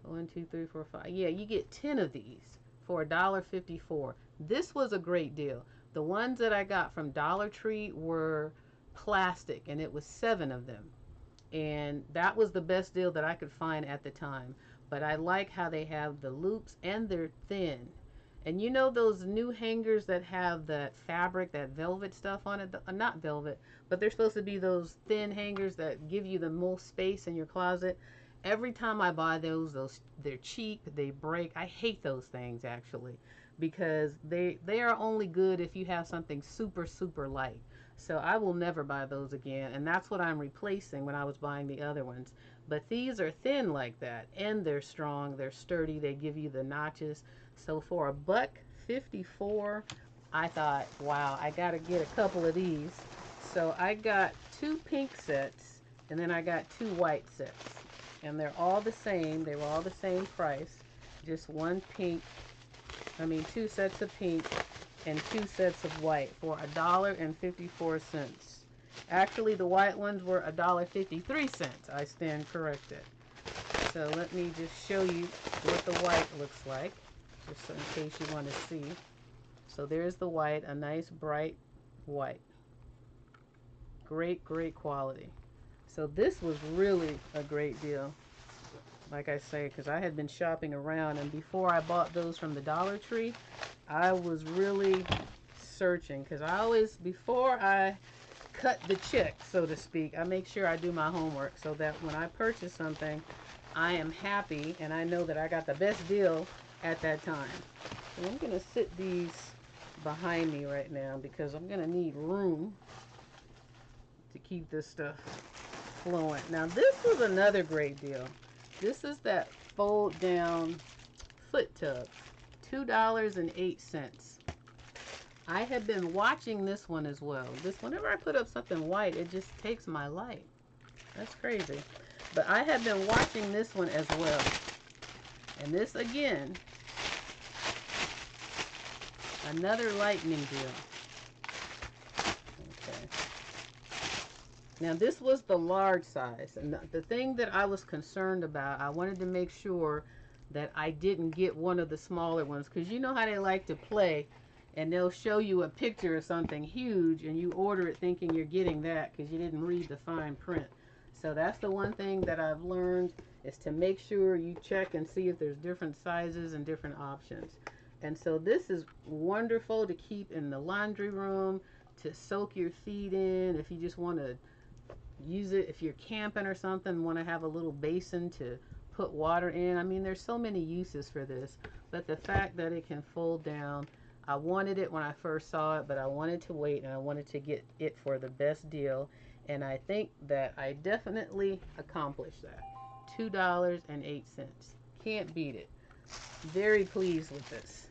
1, 2, 3, 4, 5. Yeah, you get 10 of these for $1.54. This was a great deal. The ones that I got from Dollar Tree were plastic, and it was 7 of them. And that was the best deal that I could find at the time. But I like how they have the loops and they're thin. And you know those new hangers that have that fabric, that velvet stuff on it? Not velvet, but they're supposed to be those thin hangers that give you the most space in your closet. Every time I buy those they're cheap, they break. I hate those things actually because they are only good if you have something super, super light. So I will never buy those again. And that's what I'm replacing when I was buying the other ones. But these are thin like that. And they're strong. They're sturdy. They give you the notches. So for $1.54, I thought, wow, I got to get a couple of these. So I got 2 pink sets. And then I got 2 white sets. And they're all the same. They were all the same price. Just 2 sets of pink and 2 sets of white for $1.54. Actually, the white ones were $1.53. I stand corrected. So let me just show you what the white looks like, just in case you want to see. So there's the white, a nice bright white. Great, great quality. So this was really a great deal. Like I say, because I had been shopping around, and before I bought those from the Dollar Tree, I was really searching, because I always, before I cut the check, so to speak, I make sure I do my homework so that when I purchase something, I am happy and I know that I got the best deal at that time. So I'm going to sit these behind me right now because I'm going to need room to keep this stuff flowing. Now this was another great deal. This is that fold down foot tub, $2.08. I have been watching this one as well. Whenever I put up something white, it just takes my light. That's crazy. But I have been watching this one as well. And this again, another lightning deal. Okay. Now this was the large size, and the thing that I was concerned about, I wanted to make sure that I didn't get one of the smaller ones, because you know how they like to play, and they'll show you a picture of something huge, and you order it thinking you're getting that because you didn't read the fine print. So that's the one thing that I've learned is to make sure you check and see if there's different sizes and different options. And so this is wonderful to keep in the laundry room, to soak your feet in. If you just want to use it, if you're camping or something, want to have a little basin to put water in. I mean, there's so many uses for this, but the fact that it can fold down, I wanted it when I first saw it, but I wanted to wait and I wanted to get it for the best deal. And I think that I definitely accomplished that. $2.08. Can't beat it. Very pleased with this.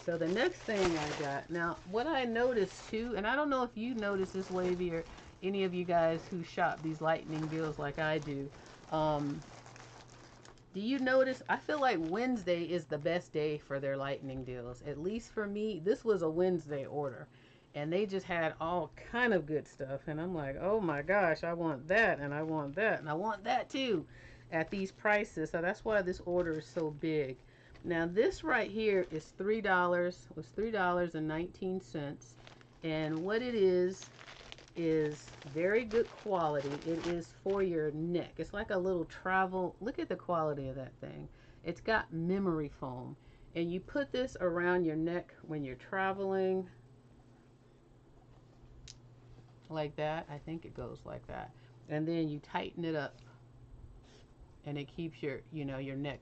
So the next thing I got, now what I noticed too, and I don't know if you noticed this, Wavy, or any of you guys who shop these lightning deals like I do. Do you notice? I feel like Wednesday is the best day for their lightning deals. At least for me, this was a Wednesday order. And they just had all kind of good stuff. And I'm like, oh my gosh, I want that, and I want that, and I want that too at these prices. So that's why this order is so big. Now this right here is $3. Was $3.19. And what it is very good quality. It is for your neck. It's like a little travel. Look at the quality of that thing. It's got memory foam. And you put this around your neck when you're traveling. Like that. I think it goes like that. And then you tighten it up. And it keeps your, your neck,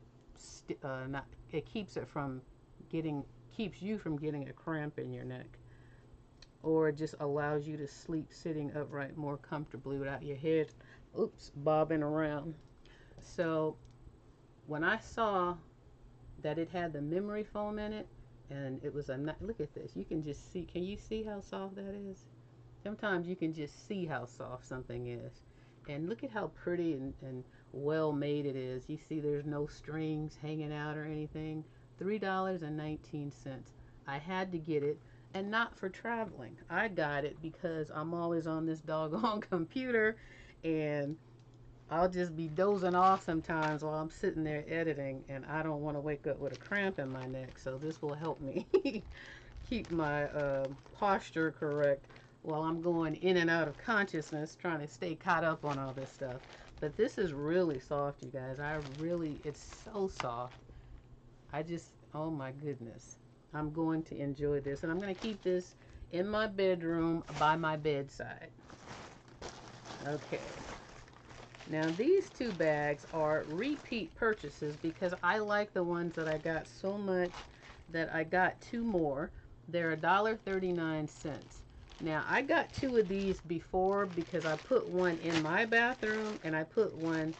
it keeps it from keeps you from getting a cramp in your neck. Or it just allows you to sleep sitting upright more comfortably without your head, bobbing around. So when I saw that it had the memory foam in it, and it was look at this. You can just see, can you see how soft that is? Sometimes you can just see how soft something is. And look at how pretty and well made it is. You see there's no strings hanging out or anything. $3.19. I had to get it. And not for traveling. I got it because I'm always on this doggone computer, and I'll just be dozing off sometimes while I'm sitting there editing, and I don't want to wake up with a cramp in my neck. So this will help me keep my posture correct while I'm going in and out of consciousness, trying to stay caught up on all this stuff. But this is really soft, you guys. It's so soft. Oh my goodness. I'm going to enjoy this, and I'm going to keep this in my bedroom by my bedside. Okay. Now these two bags are repeat purchases because I like the ones that I got so much that I got two more. They're $1.39. Now I got two of these before because I put one in my bathroom and I put one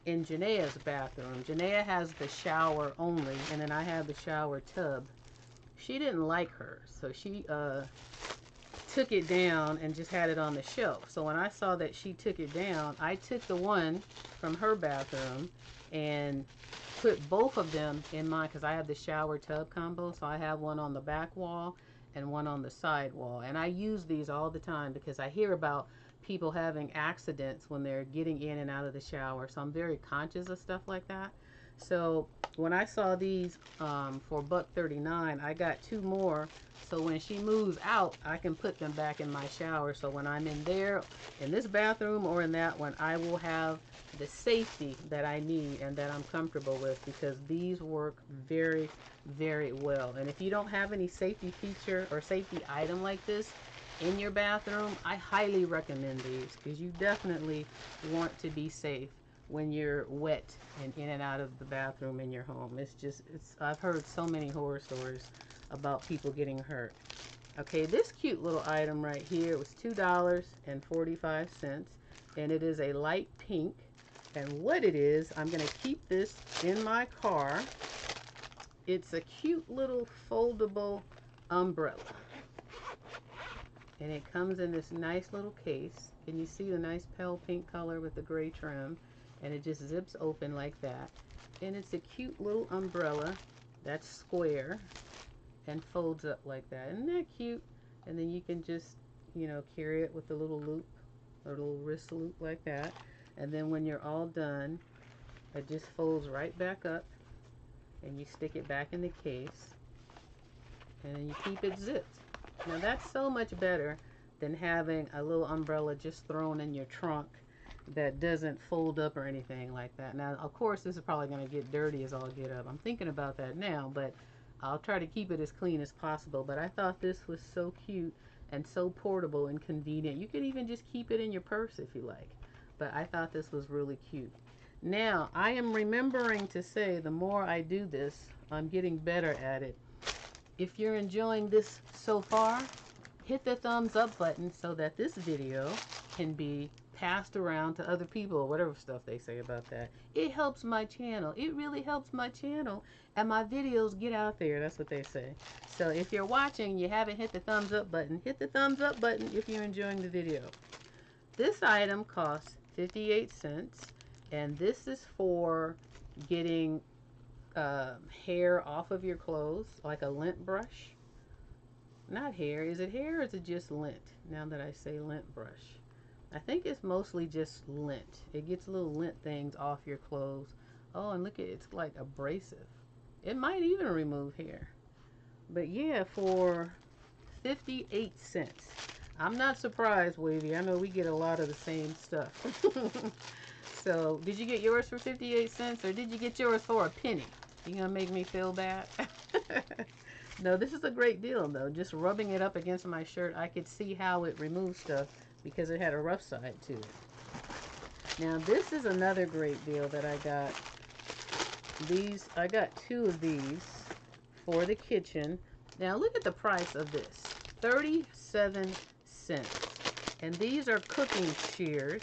in Janaea's bathroom. Janaea has the shower only, and then I have the shower tub. She didn't like hers, so she took it down and just had it on the shelf. So when I saw that she took it down, I took the one from her bathroom and put both of them in mine because I have the shower tub combo. So I have one on the back wall and one on the side wall. And I use these all the time because I hear about people having accidents when they're getting in and out of the shower. So I'm very conscious of stuff like that. So when I saw these for $1.39, I got two more. So when she moves out, I can put them back in my shower. So when I'm in there, in this bathroom or in that one, I will have the safety that I need and that I'm comfortable with, because these work very, very well. And if you don't have any safety feature or safety item like this in your bathroom, I highly recommend these because you definitely want to be safe when you're wet and in and out of the bathroom in your home. I've heard so many horror stories about people getting hurt. Okay, this cute little item right here was $2.45, and it is a light pink. And what it is, I'm going to keep this in my car. It's a cute little foldable umbrella. And it comes in this nice little case. Can you see the nice pale pink color with the gray trim? And it just zips open like that. And it's a cute little umbrella that's square and folds up like that. Isn't that cute? And then you can just, carry it with a little loop, a little wrist loop like that. And then when you're all done, it just folds right back up and you stick it back in the case and then you keep it zipped. Now that's so much better than having a little umbrella just thrown in your trunk that doesn't fold up or anything like that. Now, of course, this is probably going to get dirty as all get up. I'm thinking about that now, but I'll try to keep it as clean as possible. But I thought this was so cute and so portable and convenient. You could even just keep it in your purse if you like. But I thought this was really cute. Now, I am remembering to say the more I do this, I'm getting better at it. If you're enjoying this so far, hit the thumbs up button so that this video can be passed around to other people, whatever stuff they say about that. It helps my channel. It really helps my channel, and my videos get out there. That's what they say. So if you're watching, you haven't hit the thumbs up button, hit the thumbs up button if you're enjoying the video. This item costs 58 cents, and this is for getting hair off of your clothes, like a lint brush. Not hair. Is it hair or is it just lint? Now that I say lint brush. I think it's mostly just lint. It gets little lint things off your clothes. Oh, and look at it. It's like abrasive. It might even remove hair. But yeah, for 58 cents. I'm not surprised, Wavy. I know we get a lot of the same stuff. So, did you get yours for 58 cents or did you get yours for a penny? You gonna make me feel bad? No, this is a great deal though. Just rubbing it up against my shirt, I could see how it removed stuff because it had a rough side to it. Now, this is another great deal that I got. I got 2 of these for the kitchen. Now, look at the price of this. 37 cents. And these are cooking shears.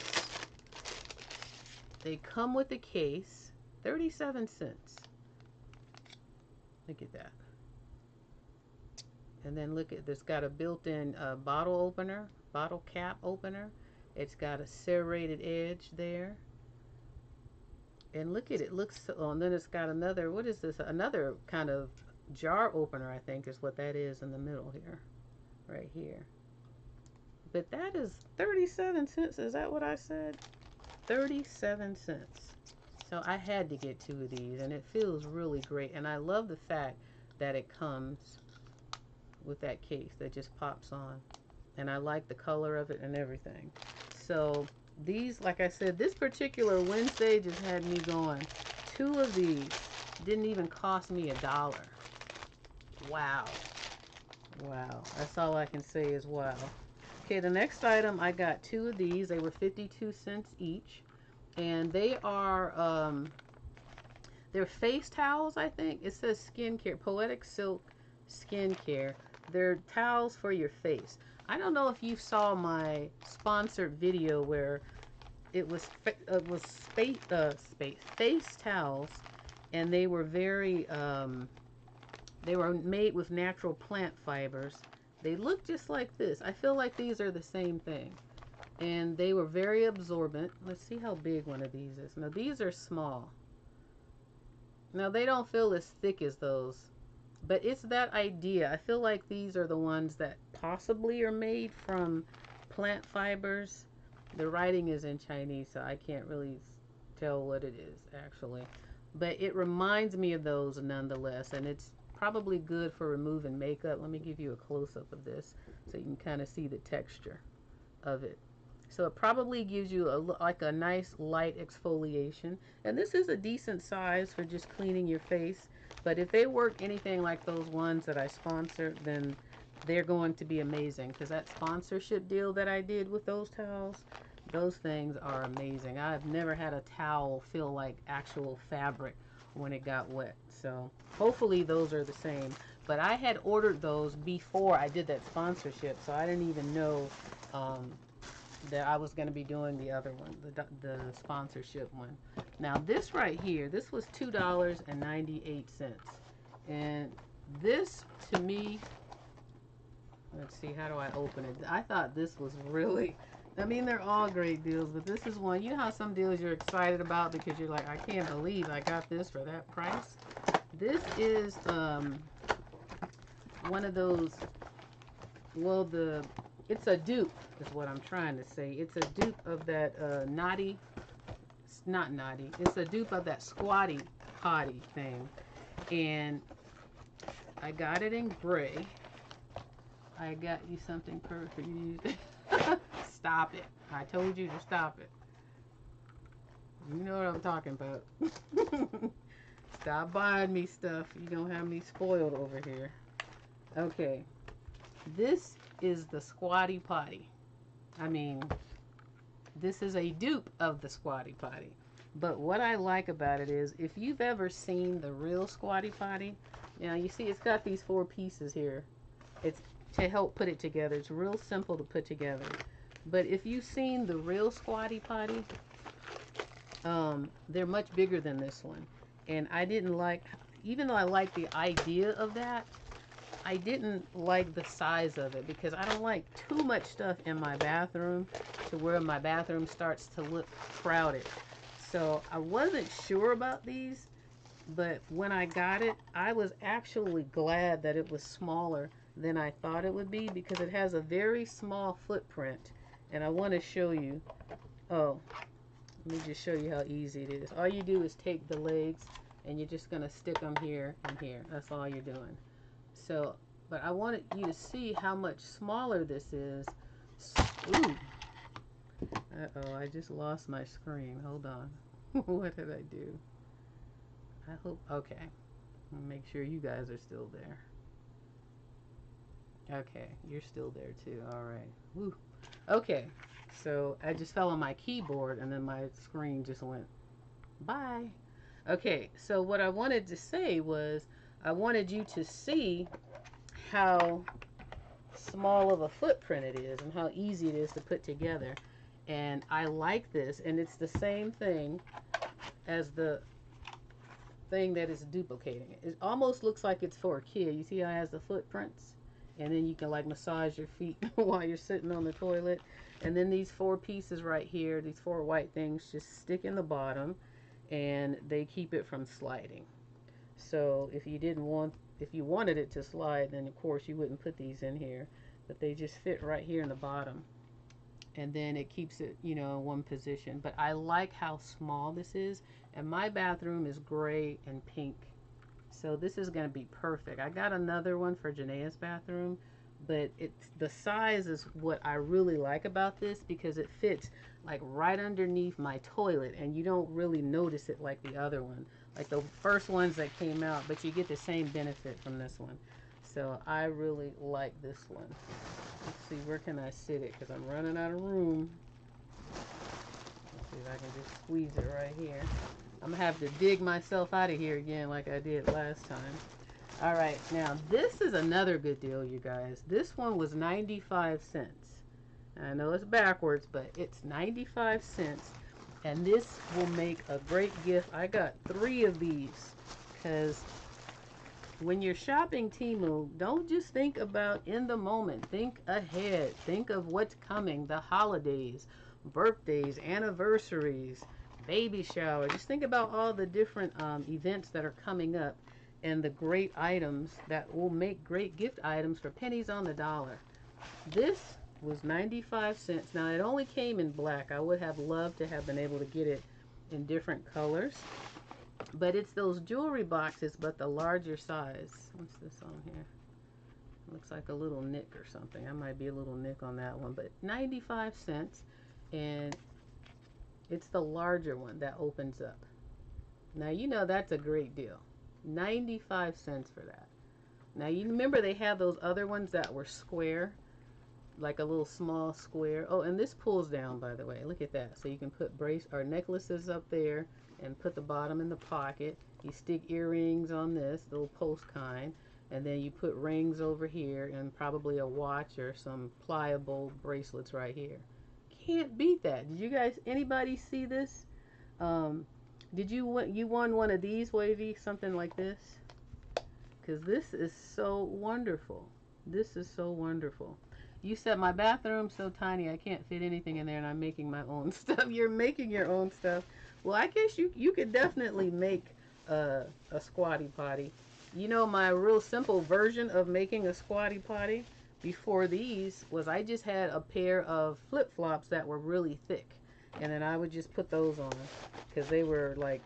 They come with a case. 37 cents. Look at that. And then look at this, got a built-in bottle opener, bottle cap opener. It's got a serrated edge there. And look at it, looks so, oh, and then it's got another, what is this? Another kind of jar opener, I think is what that is in the middle here, right here. But that is 37 cents, is that what I said? 37 cents. So I had to get 2 of these, and it feels really great. And I love the fact that it comes with that case that just pops on, and I like the color of it and everything. So these, like I said, this particular Wednesday just had me going. 2 of these didn't even cost me $1. Wow. Wow, that's all I can say is wow. Okay, the next item, I got 2 of these. They were 52 cents each, and they are they're face towels, I think. It says skincare, Poetic Silk Skincare. They're towels for your face. I don't know if you saw my sponsored video where it was face towels, and they were very they were made with natural plant fibers. They look just like this. I feel like these are the same thing, and they were very absorbent. Let's see how big one of these is. Now these are small. Now they don't feel as thick as those, but it's that idea. I feel like these are the ones that possibly are made from plant fibers. The writing is in Chinese, so I can't really tell what it is actually. But it reminds me of those nonetheless, and it's probably good for removing makeup. Let me give you a close-up of this so you can kind of see the texture of it. So it probably gives you like a nice light exfoliation. And this is a decent size for just cleaning your face. But if they work anything like those ones that I sponsored, then they're going to be amazing. Because that sponsorship deal that I did with those towels, those things are amazing. I've never had a towel feel like actual fabric when it got wet. So hopefully those are the same. But I had ordered those before I did that sponsorship, so I didn't even know that I was going to be doing the other one, the sponsorship one. Now this right here, this was $2.98. And this, to me, let's see, how do I open it? I thought this was really, I mean, they're all great deals, but this is one. You know how some deals you're excited about because you're like, I can't believe I got this for that price? This is one of those, well, it's a dupe is what I'm trying to say. It's a dupe of that naughty, not naughty, it's a dupe of that squatty potty thing. And I got it in gray. I got you something perfect. Stop it. I told you to stop it. You know what I'm talking about. Stop buying me stuff. You're going to have me spoiled over here. Okay. This is the Squatty Potty. I mean, this is a dupe of the Squatty Potty. But what I like about it is, if you've ever seen the real Squatty Potty, now you see it's got these 4 pieces here. It's to help put it together. It's real simple to put together. But if you've seen the real Squatty Potty, they're much bigger than this one. And I didn't like, even though I like the idea of that, I didn't like the size of it, because I don't like too much stuff in my bathroom to where my bathroom starts to look crowded. So I wasn't sure about these, but when I got it, I was actually glad that it was smaller than I thought it would be, because it has a very small footprint. And I want to show you. Oh, let me just show you how easy it is. All you do is take the legs and you're just going to stick them here and here. That's all you're doing. So, but I wanted you to see how much smaller this is. Ooh. Uh-oh, I just lost my screen. Hold on. What did I do? I hope, okay. I'll make sure you guys are still there. Okay, you're still there too. All right. Woo. Okay, so I just fell on my keyboard and then my screen just went bye. Okay, so what I wanted to say was, I wanted you to see how small of a footprint it is and how easy it is to put together. And I like this, and it's the same thing as the thing that is duplicating it. It almost looks like it's for a kid. You see how it has the footprints? And then you can like massage your feet while you're sitting on the toilet. And then these 4 pieces right here, these 4 white things, just stick in the bottom and they keep it from sliding. So if you wanted it to slide, then of course you wouldn't put these in here, but they just fit right here in the bottom. And then it keeps it, you know, in one position. But I like how small this is, and my bathroom is gray and pink, so this is going to be perfect. I got another one for Janae's bathroom, but the size is what I really like about this, because it fits like right underneath my toilet and you don't really notice it like the other one, like the first ones that came out, but you get the same benefit from this one. So I really like this one. Let's see, where can I sit it, because I'm running out of room. Let's see if I can just squeeze it right here. I'm gonna have to dig myself out of here again like I did last time. All right, now this is another good deal, you guys. This one was 95 cents. I know it's backwards, but it's 95 cents. And this will make a great gift. I got 3 of these, because when you're shopping TEMU, don't just think about in the moment. Think ahead. Think of what's coming, the holidays, birthdays, anniversaries, baby shower. Just think about all the different events that are coming up, and the great items that will make great gift items for pennies on the dollar. This was 95 cents. Now, it only came in black. I would have loved to have been able to get it in different colors. But it's those jewelry boxes, but the larger size. What's this on here? Looks like a little nick or something. I might be a little nick on that one. But 95 cents. And it's the larger one that opens up. Now, you know that's a great deal. 95 cents for that. Now, you remember they had those other ones that were square, like a little small square. Oh, and this pulls down, by the way. Look at that. So you can put brace or necklaces up there and put the bottom in the pocket. You stick earrings on this, little post kind, and then you put rings over here and probably a watch or some pliable bracelets right here. Can't beat that. Did you guys, anybody see this? Did you won one of these, Wavy? Something like this? Because this is so wonderful. This is so wonderful. You said my bathroom's so tiny I can't fit anything in there, and I'm making my own stuff. You're making your own stuff. Well, I guess you could definitely make a squatty potty. You know, my real simple version of making a squatty potty before these was I just had a pair of flip-flops that were really thick, and then I would just put those on because they were like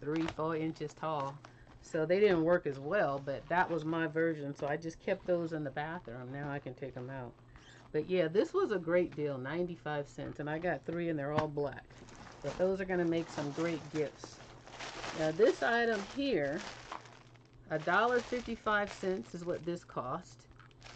3-4 inches tall. So they didn't work as well, but that was my version. So I just kept those in the bathroom. Now I can take them out. But yeah, this was a great deal, 95 cents. And I got 3 and they're all black. But those are going to make some great gifts. Now this item here, $1.55 is what this cost.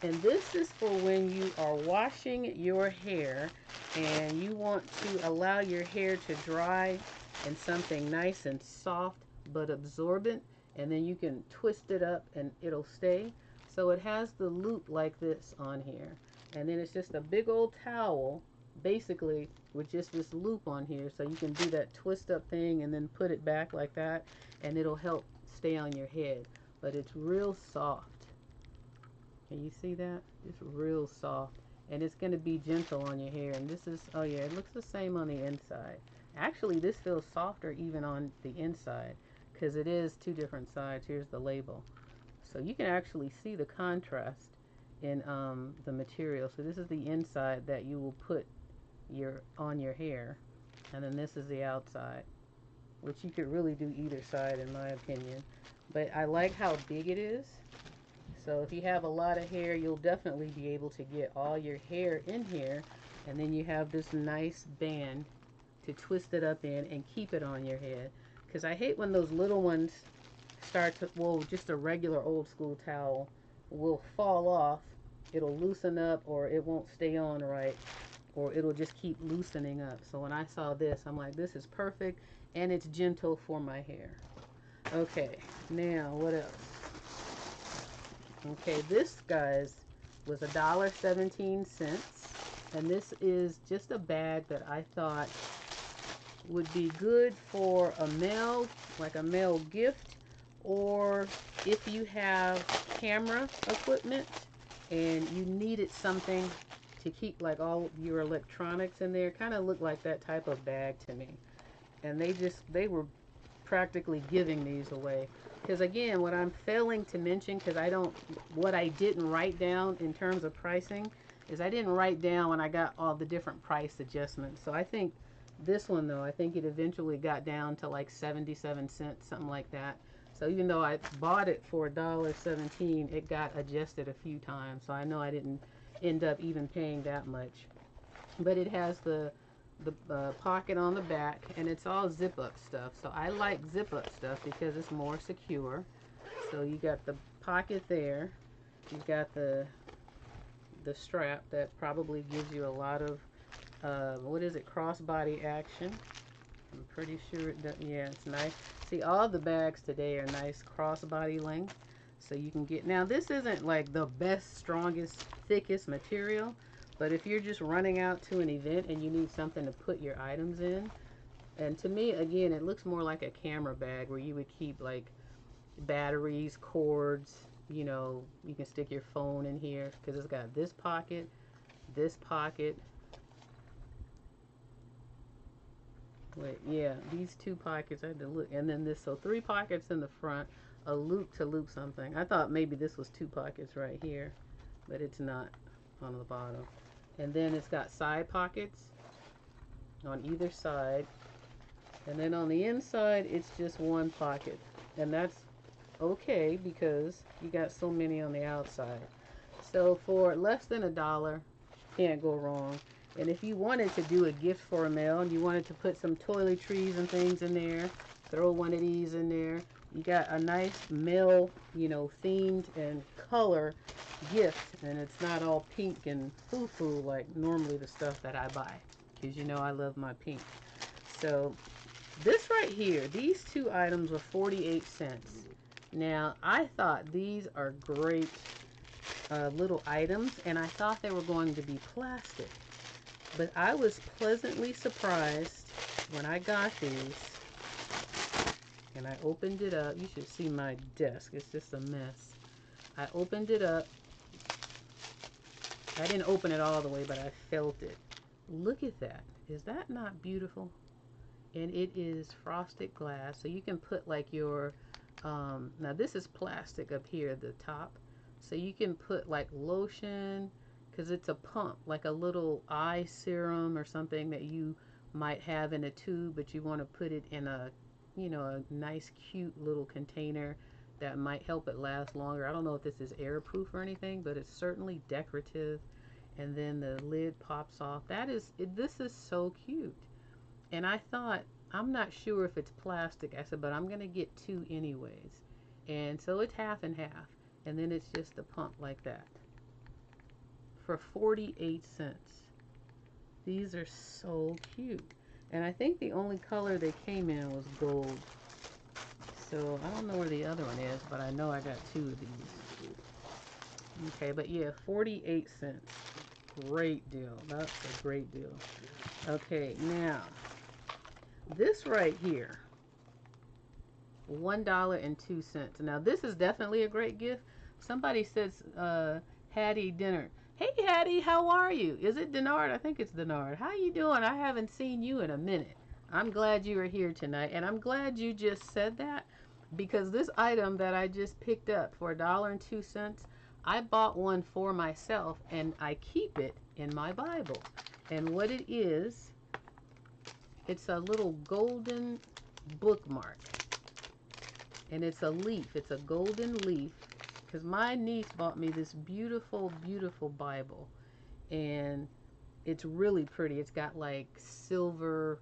And this is for when you are washing your hair and you want to allow your hair to dry in something nice and soft but absorbent, and then you can twist it up and it'll stay. So it has the loop like this on here, and then it's just a big old towel basically with just this loop on here, so you can do that twist up thing and then put it back like that, and it'll help stay on your head. But it's real soft. Can you see that? It's real soft, and it's going to be gentle on your hair. And this is, oh yeah, it looks the same on the inside. Actually, this feels softer even on the inside because it is two different sides. Here's the label. So you can actually see the contrast in the material. So this is the inside that you will put on your hair, and then this is the outside, which you could really do either side in my opinion. But I like how big it is. So if you have a lot of hair, you'll definitely be able to get all your hair in here, and then you have this nice band to twist it up in and keep it on your head. Because I hate when those little ones start to, well, just a regular old school towel will fall off. It'll loosen up, or it won't stay on right, or it'll just keep loosening up. So when I saw this, I'm like, this is perfect, and it's gentle for my hair. Okay, now what else? Okay, this, guys, was $1.17, and this is just a bag that I thought would be good for a mail, like a mail gift, or if you have camera equipment and you needed something to keep like all your electronics in there. Kind of looked like that type of bag to me, and they were practically giving these away. Because again, what I'm failing to mention, because what I didn't write down in terms of pricing, is I didn't write down when I got all the different price adjustments. So I think this one though, I think it eventually got down to like 77 cents, something like that. So even though I bought it for $1.17, it got adjusted a few times. So I know I didn't end up even paying that much. But it has the pocket on the back, and it's all zip up stuff. So I like zip up stuff because it's more secure. So you got the pocket there, you got the strap that probably gives you a lot of what is it, crossbody action. I'm pretty sure it does. Yeah, it's nice. See, all the bags today are nice crossbody length, so you can get, now this isn't like the best, strongest, thickest material, but if you're just running out to an event and you need something to put your items in, and to me, again, it looks more like a camera bag where you would keep like batteries, cords, you know, you can stick your phone in here, because it's got this pocket, wait, yeah, these two pockets, I had to look, and then this, so 3 pockets in the front, a loop to loop something. I thought maybe this was 2 pockets right here, but it's not, on the bottom. And then it's got side pockets on either side, and then on the inside it's just 1 pocket, and that's okay because you got so many on the outside. So for less than $1, can't go wrong. And if you wanted to do a gift for a mail and you wanted to put some toiletries and things in there, throw one of these in there, you got a nice mail, you know, themed and color gift, and it's not all pink and foo-foo like normally the stuff that I buy, because you know I love my pink. So this right here, these 2 items were 48 cents. Now I thought these are great little items, and I thought they were going to be plastic, but I was pleasantly surprised when I got these. And I opened it up. You should see my desk. It's just a mess. I opened it up. I didn't open it all the way, but I felt it. Look at that. Is that not beautiful? And it is frosted glass. So you can put like your, now this is plastic up here at the top. So you can put like lotion, because it's a pump, like a little eye serum or something that you might have in a tube, but you want to put it in a, you know, a nice cute little container that might help it last longer. I don't know if this is airproof or anything, but it's certainly decorative. And then the lid pops off. This is so cute. And I thought, I'm not sure if it's plastic. I said, but I'm going to get two anyways. And so it's half and half. And then it's just a pump like that for 48 cents. These are so cute. And I think the only color they came in was gold. So I don't know where the other one is, but I know I got two of these. Okay, but yeah, 48 cents. Great deal. That's a great deal. Okay, now this right here, $1.02. Now this is definitely a great gift. Somebody says Hattie dinner. Hey Hattie, how are you? Is it Denard? I think it's Denard. How you doing? I haven't seen you in a minute. I'm glad you are here tonight, and I'm glad you just said that, because this item that I just picked up for $1.02, I bought one for myself and I keep it in my Bible. And what it is, it's a little golden bookmark. And it's a leaf. It's a golden leaf. Because my niece bought me this beautiful, beautiful Bible. And it's really pretty. It's got like silver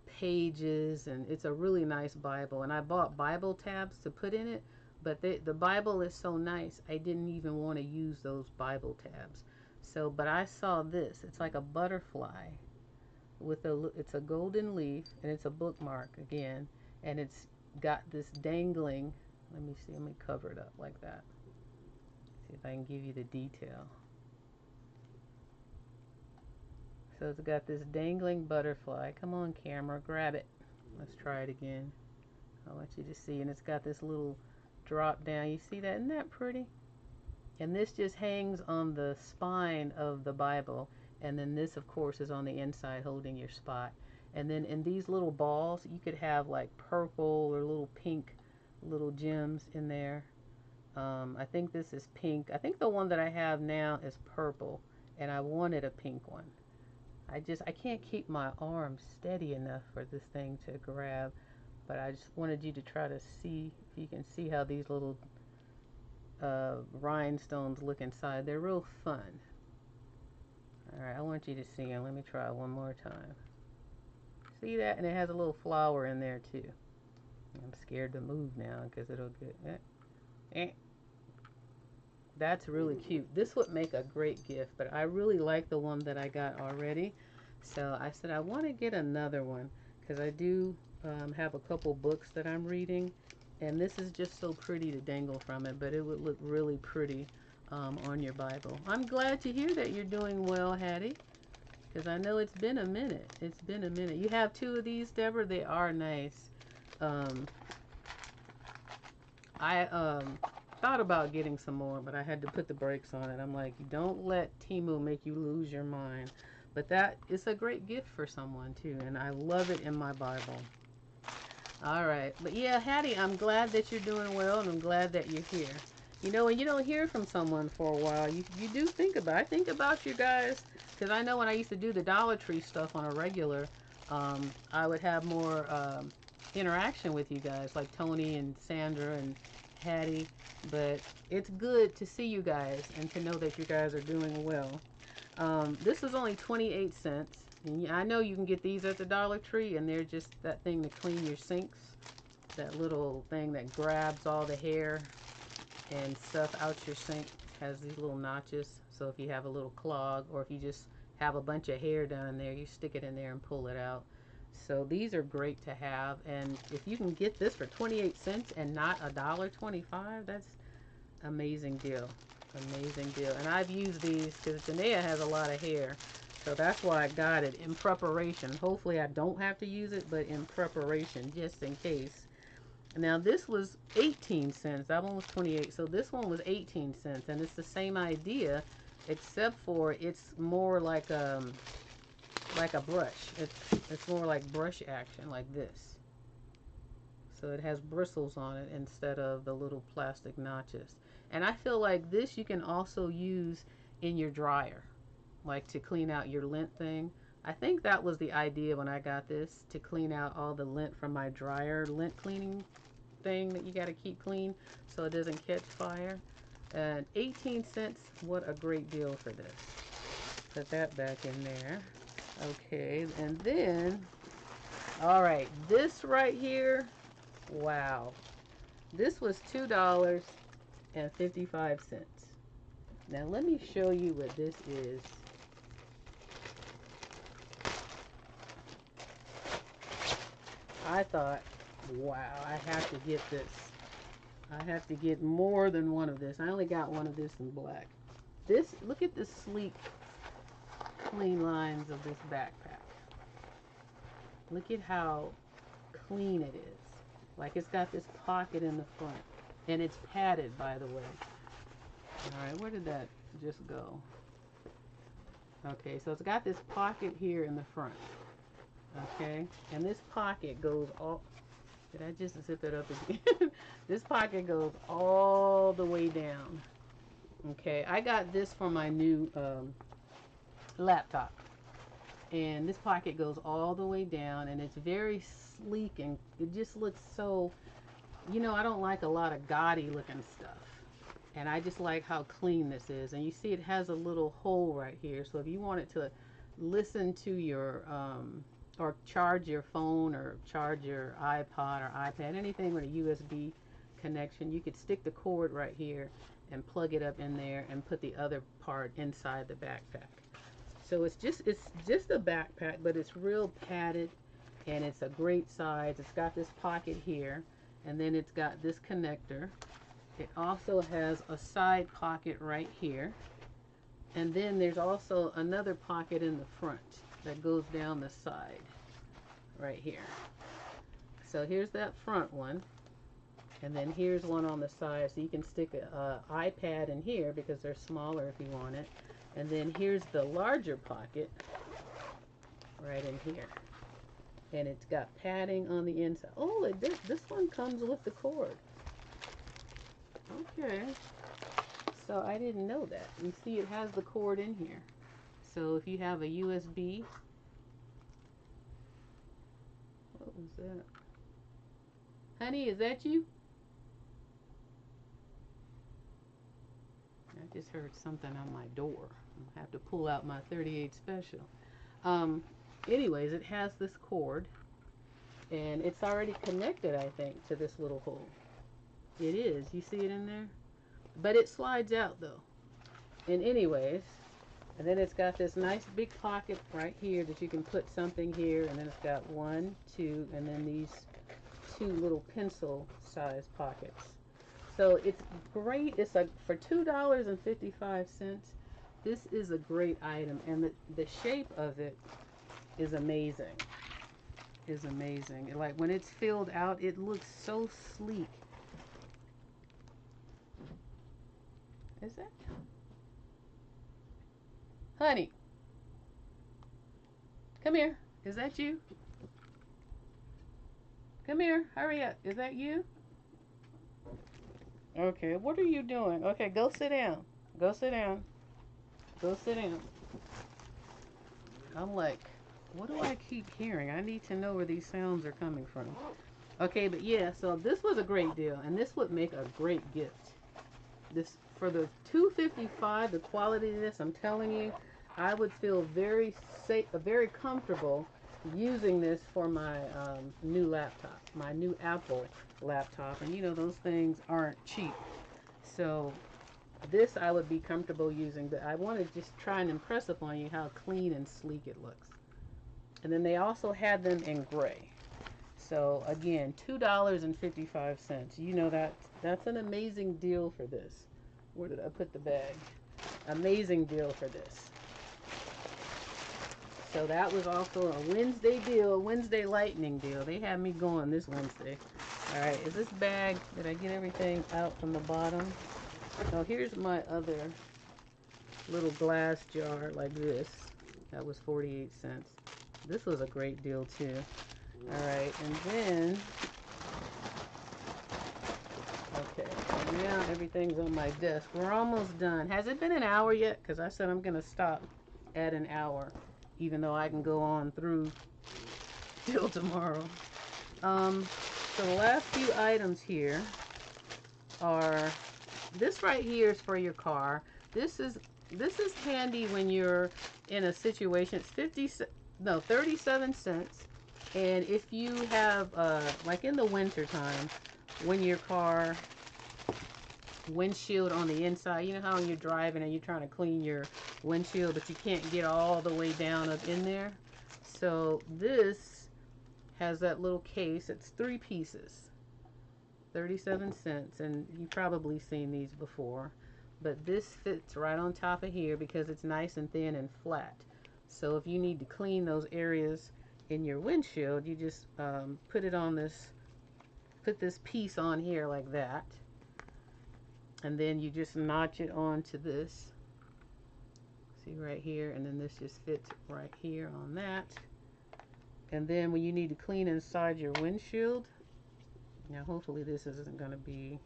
pages, and it's a really nice Bible. And I bought Bible tabs to put in it, but the Bible is so nice, I didn't even want to use those Bible tabs. So, but I saw this. It's like a butterfly with it's a golden leaf, and it's a bookmark again, and it's got this dangling. Let me see. Let me cover it up like that. See if I can give you the detail. So it's got this dangling butterfly. Come on, camera, grab it. Let's try it again. I want you to see. And it's got this little drop down. You see that? Isn't that pretty? And this just hangs on the spine of the Bible. And then this, of course, is on the inside holding your spot. And then in these little balls, you could have like purple or little pink little gems in there. I think this is pink. I think the one that I have now is purple. And I wanted a pink one. I can't keep my arm steady enough for this thing to grab, but I just wanted you to try to see if you can see how these little rhinestones look inside. They're real fun. Alright, I want you to see them. Let me try one more time. See that? And it has a little flower in there too. I'm scared to move now because it'll get... That's really cute. This would make a great gift, but I really like the one that I got already. So I said I want to get another one because I do have a couple books that I'm reading, and this is just so pretty to dangle from it, but it would look really pretty on your Bible. I'm glad to hear that you're doing well, Hattie, because I know it's been a minute. It's been a minute. You have two of these, Deborah? They are nice. I thought about getting some more, but I had to put the brakes on it. I'm like, don't let TEMU make you lose your mind. But that is a great gift for someone too, and I love it in my Bible. All right, but yeah, Hattie, I'm glad that you're doing well, and I'm glad that you're here. You know, when you don't hear from someone for a while, you do think about. I think about you guys, because I know when I used to do the Dollar Tree stuff on a regular, I would have more interaction with you guys, like Tony and Sandra and Hattie. But it's good to see you guys and to know that you guys are doing well. This is only 28 cents. And I know you can get these at the Dollar Tree, and they're just that thing to clean your sinks. That little thing that grabs all the hair and stuff out your sink. Has these little notches. So if you have a little clog, or if you just have a bunch of hair down there, you stick it in there and pull it out. So these are great to have, and if you can get this for 28 cents and not $1.25, that's amazing deal. Amazing deal. And I've used these because Janaea has a lot of hair, so that's why I got it in preparation. Hopefully I don't have to use it, but in preparation just in case. Now this was 18 cents. That one was 28, so this one was 18 cents, and it's the same idea, except for it's more like a brush. It's more like brush action, like this. So it has bristles on it instead of the little plastic notches. And I feel like this you can also use in your dryer, like to clean out your lint thing. I think that was the idea when I got this, to clean out all the lint from my dryer lint cleaning thing that you got to keep clean so it doesn't catch fire. And 18 cents, what a great deal for this. Put that back in there. Okay, and then All right, this right here, wow. This was $2.55. Now let me show you what this is. I thought, wow, I have to get this. I have to get more than one of this. I only got one of this in black. This, look at the sleek, clean lines of this backpack. Look at how clean it is. Like it's got this pocket in the front. And it's padded, by the way. Alright, where did that just go? Okay, so it's got this pocket here in the front. Okay, and this pocket goes all... Did I just zip it up again? This pocket goes all the way down. Okay, I got this for my new laptop. And this pocket goes all the way down, and it's very sleek, and it just looks so... You know, I don't like a lot of gaudy looking stuff. And I just like how clean this is. And you see it has a little hole right here. So if you wanted to listen to your... or charge your phone or charge your iPod or iPad, anything with a USB connection, you could stick the cord right here and plug it up in there and put the other part inside the backpack. So it's just a backpack, but it's real padded and it's a great size. It's got this pocket here, and then it's got this connector. It also has a side pocket right here, and then there's also another pocket in the front that goes down the side right here. So here's that front one, and then here's one on the side, so you can stick an iPad in here because they're smaller if you want it. And then here's the larger pocket right in here, and it's got padding on the inside. Oh, this one comes with the cord. Okay, so I didn't know that. You see it has the cord in here. So if you have a USB, what was that? Honey, is that you? I just heard something on my door. I'll have to pull out my 38 special. Anyways, it has this cord, and it's already connected, I think, to this little hole. It is. You see it in there? But it slides out, though. And anyways, and then it's got this nice big pocket right here that you can put something here, and then it's got 1, 2, and then these 2 little pencil sized pockets. So it's great. It's like for $2.55. This is a great item, and the shape of it is amazing. Is amazing. Like when it's filled out, it looks so sleek. Is that? Honey, come here. Is that you? Come here. Hurry up. Is that you? Okay, what are you doing? Okay, go sit down. Go sit down. Go sit down. I'm like, what do I keep hearing? I need to know where these sounds are coming from. Okay, but yeah, so this was a great deal, and this would make a great gift. This for the $2.55, the quality of this, I'm telling you, I would feel very safe, very comfortable using this for my new laptop, my new Apple laptop. And you know, those things aren't cheap. So this I would be comfortable using, but I want to just try and impress upon you how clean and sleek it looks. And then they also had them in gray. So again, $2.55. You know, that's an amazing deal for this. Where did I put the bag? Amazing deal for this. So that was also a Wednesday deal, Wednesday lightning deal. They had me going this Wednesday. All right, is this bag, did I get everything out from the bottom? So here's my other little glass jar like this. That was 48 cents. This was a great deal too. All right, and then, okay, now everything's on my desk. We're almost done. Has it been an hour yet? Because I said I'm going to stop at an hour, even though I can go on through till tomorrow. So the last few items here are, this right here is for your car. This is handy when you're in a situation. It's 37 cents. And if you have, like in the winter time, when your car windshield on the inside, you know how when you're driving and you're trying to clean your windshield, but you can't get all the way down up in there. So this has that little case. It's 3 pieces, 37 cents, and you've probably seen these before. But this fits right on top of here because it's nice and thin and flat. So if you need to clean those areas in your windshield, you just put this piece on here like that, and then you just notch it onto this. See right here, and then this just fits right here on that. And then when you need to clean inside your windshield, now hopefully this isn't going to be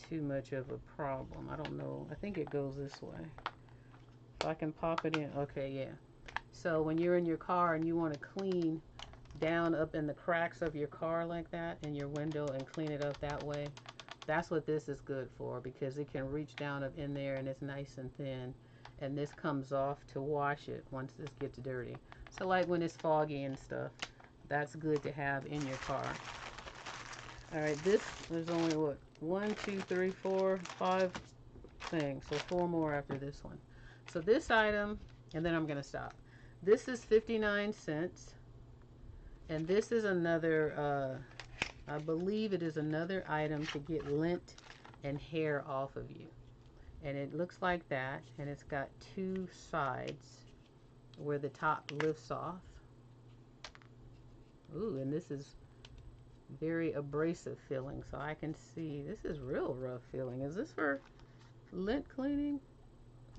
too much of a problem. I don't know. I think it goes this way. If I can pop it in. Okay, yeah. So when you're in your car and you want to clean down up in the cracks of your car like that in your window and clean it up that way, that's what this is good for, because it can reach down up in there and it's nice and thin, and this comes off to wash it once this gets dirty. So like when it's foggy and stuff, that's good to have in your car. Alright, this there's only what, 1, 2, 3, 4, 5 things, so 4 more after this one. So this item, and then I'm gonna stop. This is 59 cents, and this is another I believe it is another item to get lint and hair off of you. And it looks like that, and it's got 2 sides where the top lifts off. Ooh, and this is very abrasive feeling, so I can see this is real rough feeling. Is this for lint cleaning?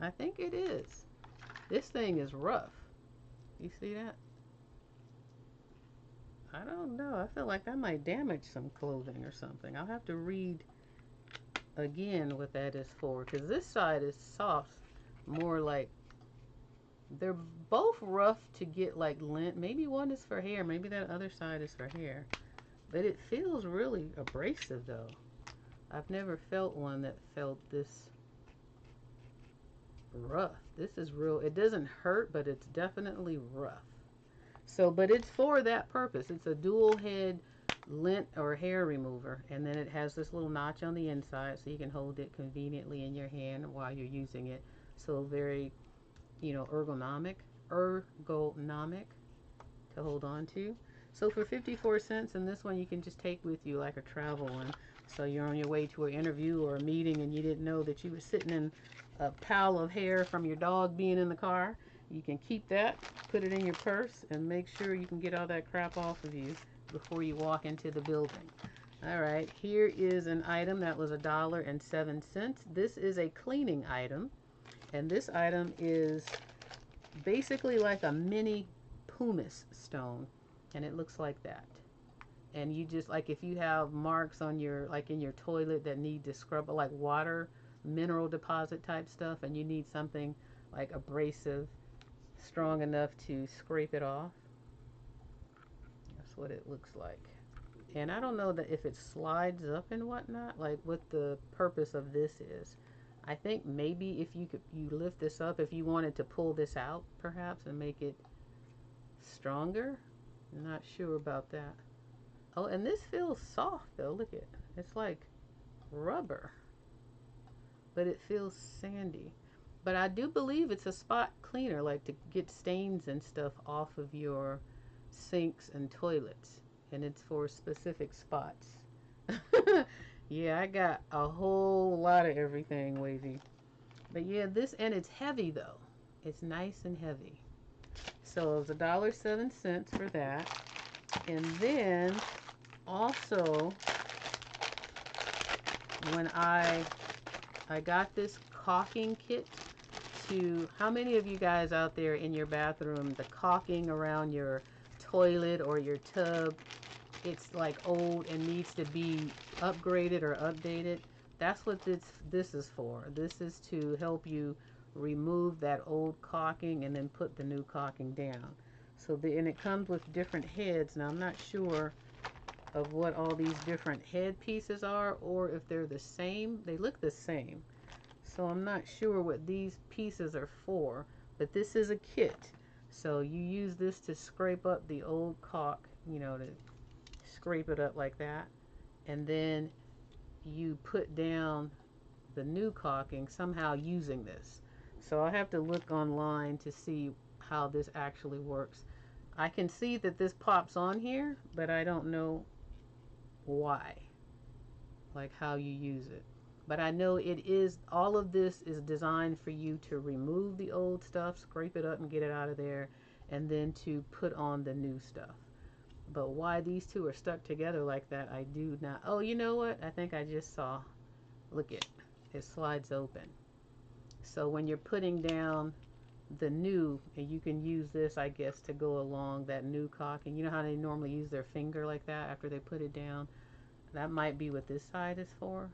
I think it is. This thing is rough. You see that? I don't know. I feel like that might damage some clothing or something. I'll have to read again what that is for, because this side is soft, more like, they're both rough to get like lint. Maybe one is for hair, maybe that other side is for hair, but it feels really abrasive though. I've never felt one that felt this rough. This is real. It doesn't hurt, but it's definitely rough. So, but it's for that purpose. It's a dual head lint or hair remover, and then it has this little notch on the inside so you can hold it conveniently in your hand while you're using it. So very, ergonomic to hold on to. So for 54 cents, and this one you can just take with you like a travel one. So you're on your way to an interview or a meeting and you didn't know that you were sitting in a pile of hair from your dog being in the car. You can keep that, put it in your purse, and make sure you can get all that crap off of you before you walk into the building. Alright, here is an item that was $1.07. This is a cleaning item, and this item is basically like a mini pumice stone, and it looks like that. And you just, like, if you have marks on your, like in your toilet that need to scrub, like water, mineral deposit type stuff, and you need something like abrasive, strong enough to scrape it off. That's what it looks like. And I don't know that if it slides up and whatnot, like what the purpose of this is. I think maybe if you lift this up, if you wanted to pull this out perhaps and make it stronger. I'm not sure about that. Oh, and this feels soft though. Look at it. It's like rubber, but it feels sandy. But I do believe it's a spot cleaner, like to get stains and stuff off of your sinks and toilets. And it's for specific spots. Yeah, I got a whole lot of everything, Wavy. But yeah, this, and it's heavy though. It's nice and heavy. So it was $1.07 for that. And then also, when I got this caulking kit to, how many of you guys out there in your bathroom, the caulking around your toilet or your tub, it's like old and needs to be upgraded or updated? That's what this is for. This is to help you remove that old caulking and then put the new caulking down. So and it comes with different heads. Now I'm not sure of what all these different head pieces are, or if they're the same. They look the same, so I'm not sure what these pieces are for, but this is a kit. So you use this to scrape up the old caulk, you know, to scrape it up like that. And then you put down the new caulking somehow using this. So I have to look online to see how this actually works. I can see that this pops on here, but I don't know why, like how you use it. But I know it is, all of this is designed for you to remove the old stuff, scrape it up and get it out of there, and then to put on the new stuff. But why these two are stuck together like that, I do not. Oh, you know what? I think I just saw. Look it. It slides open. So when you're putting down the new, and you can use this, I guess, to go along that new caulk. And you know how they normally use their finger like that after they put it down? That might be what this side is for,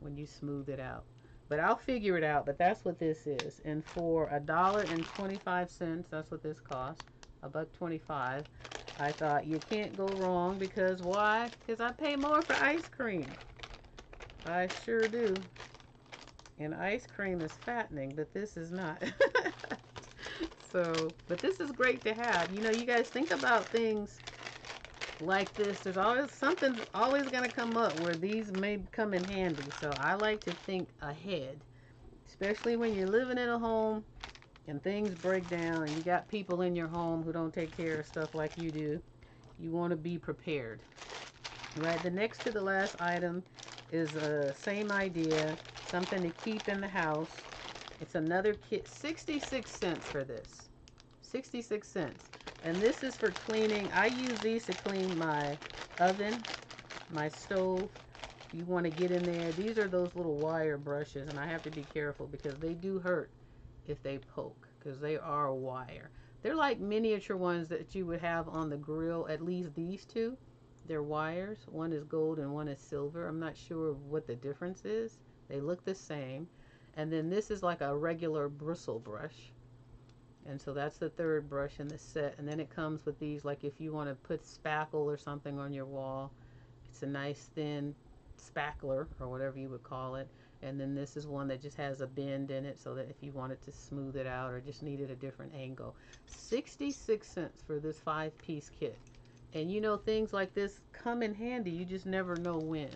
when you smooth it out. But I'll figure it out. But that's what this is. And for $1.25, that's what this costs. $1.25. I thought you can't go wrong, because why? Because I pay more for ice cream. I sure do. And ice cream is fattening, but this is not. So, but this is great to have. You know, you guys think about things like this. There's always something always going to come up where these may come in handy. So I like to think ahead, especially when you're living in a home and things break down and you got people in your home who don't take care of stuff like you do. You want to be prepared. Right, the next to the last item is the same idea, something to keep in the house. It's another kit, 66 cents for this. 66 cents. And this is for cleaning. I use these to clean my oven, my stove. You want to get in there. These are those little wire brushes, and I have to be careful because they do hurt if they poke, because they are wire. They're like miniature ones that you would have on the grill, at least these two. They're wires. One is gold and one is silver. I'm not sure what the difference is. They look the same. And then this is like a regular bristle brush. And so that's the third brush in the set. And then it comes with these, like if you want to put spackle or something on your wall. It's a nice thin spackler, or whatever you would call it. And then this is one that just has a bend in it, so that if you wanted to smooth it out or just needed a different angle. 66 cents for this 5-piece kit. And you know, things like this come in handy. You just never know when.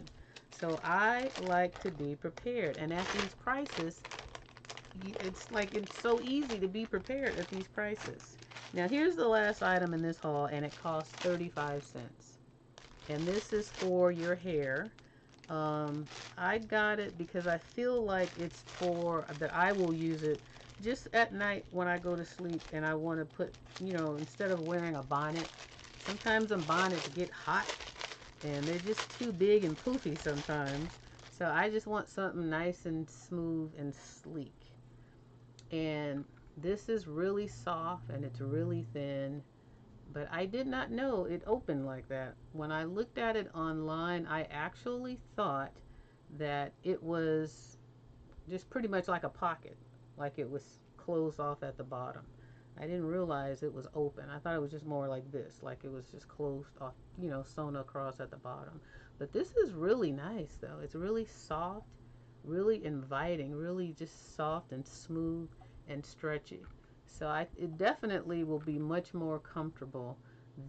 So I like to be prepared. And at these prices, it's like it's so easy to be prepared at these prices. Now here's the last item in this haul, and it costs 35 cents. And this is for your hair. I got it because I feel like it's for, that I will use it just at night when I go to sleep and I want to put, you know, instead of wearing a bonnet. Sometimes the bonnets get hot and they're just too big and poofy sometimes. So I just want something nice and smooth and sleek. And this is really soft and it's really thin. But I did not know it opened like that. When I looked at it online, I actually thought that it was just pretty much like a pocket. Like it was closed off at the bottom. I didn't realize it was open. I thought it was just more like this, like it was just closed off, you know, sewn across at the bottom. But this is really nice though. It's really soft, really inviting, really just soft and smooth and stretchy. So it definitely will be much more comfortable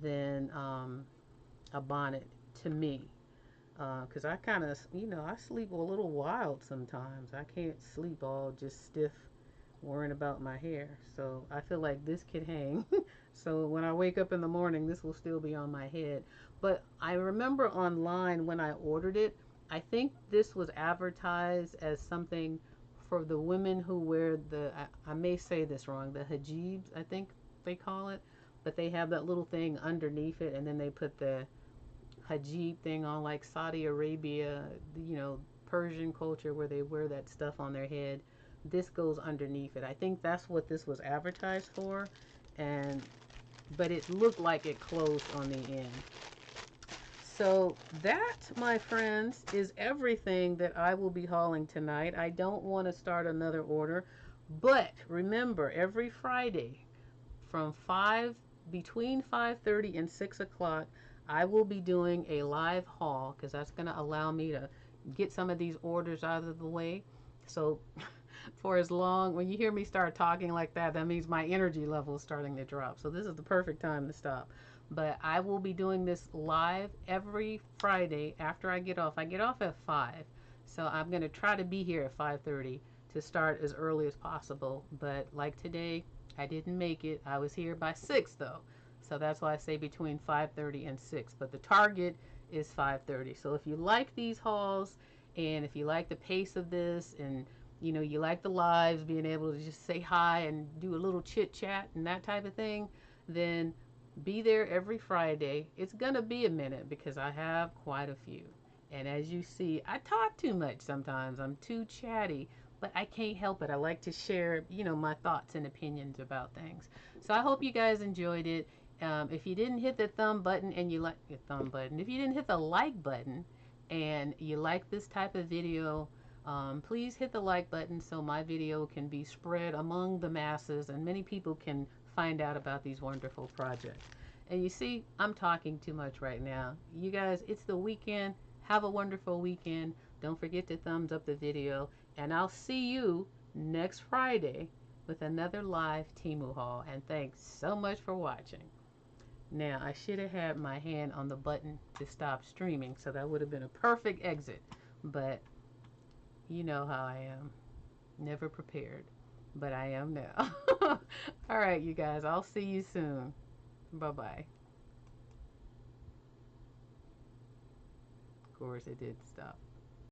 than a bonnet to me. Because I kind of, you know, I sleep a little wild sometimes. I can't sleep all just stiff worrying about my hair. So I feel like this could hang. So when I wake up in the morning, this will still be on my head. But I remember online when I ordered it, I think this was advertised as something for the women who wear the, I may say this wrong, the hijabs, I think they call it. But they have that little thing underneath it, and then they put the hijab thing on, like Saudi Arabia, you know, Persian culture where they wear that stuff on their head. This goes underneath it. I think that's what this was advertised for, but it looked like it closed on the end. So that, my friends, is everything that I will be hauling tonight. I don't want to start another order, but remember, every Friday from between 5:30 and 6 o'clock, I will be doing a live haul because that's going to allow me to get some of these orders out of the way. So for as long. When you hear me start talking like that, that means my energy level is starting to drop. So this is the perfect time to stop. But I will be doing this live every Friday after I get off. I get off at 5. So I'm going to try to be here at 5:30 to start as early as possible. But like today, I didn't make it. I was here by 6 though. So that's why I say between 5:30 and 6. But the target is 5:30. So if you like these hauls and if you like the pace of this and you like the lives, being able to just say hi and do a little chit chat and that type of thing, then be there every Friday. It's going to be a minute because I have quite a few. And as you see, I talk too much sometimes. I'm too chatty, but I can't help it. I like to share, my thoughts and opinions about things. So I hope you guys enjoyed it. If you didn't hit the thumb button and you like the thumb button, if you didn't hit the like button and you like this type of video, please hit the like button so my video can be spread among the masses and many people can find out about these wonderful projects. And you see, I'm talking too much right now. You guys, it's the weekend. Have a wonderful weekend. Don't forget to thumbs up the video. And I'll see you next Friday with another live TEMU haul. And thanks so much for watching. Now, I should have had my hand on the button to stop streaming, so that would have been a perfect exit. But you know how I am. Never prepared. But I am now. All right, you guys. I'll see you soon. Bye-bye. Of course, it did stop.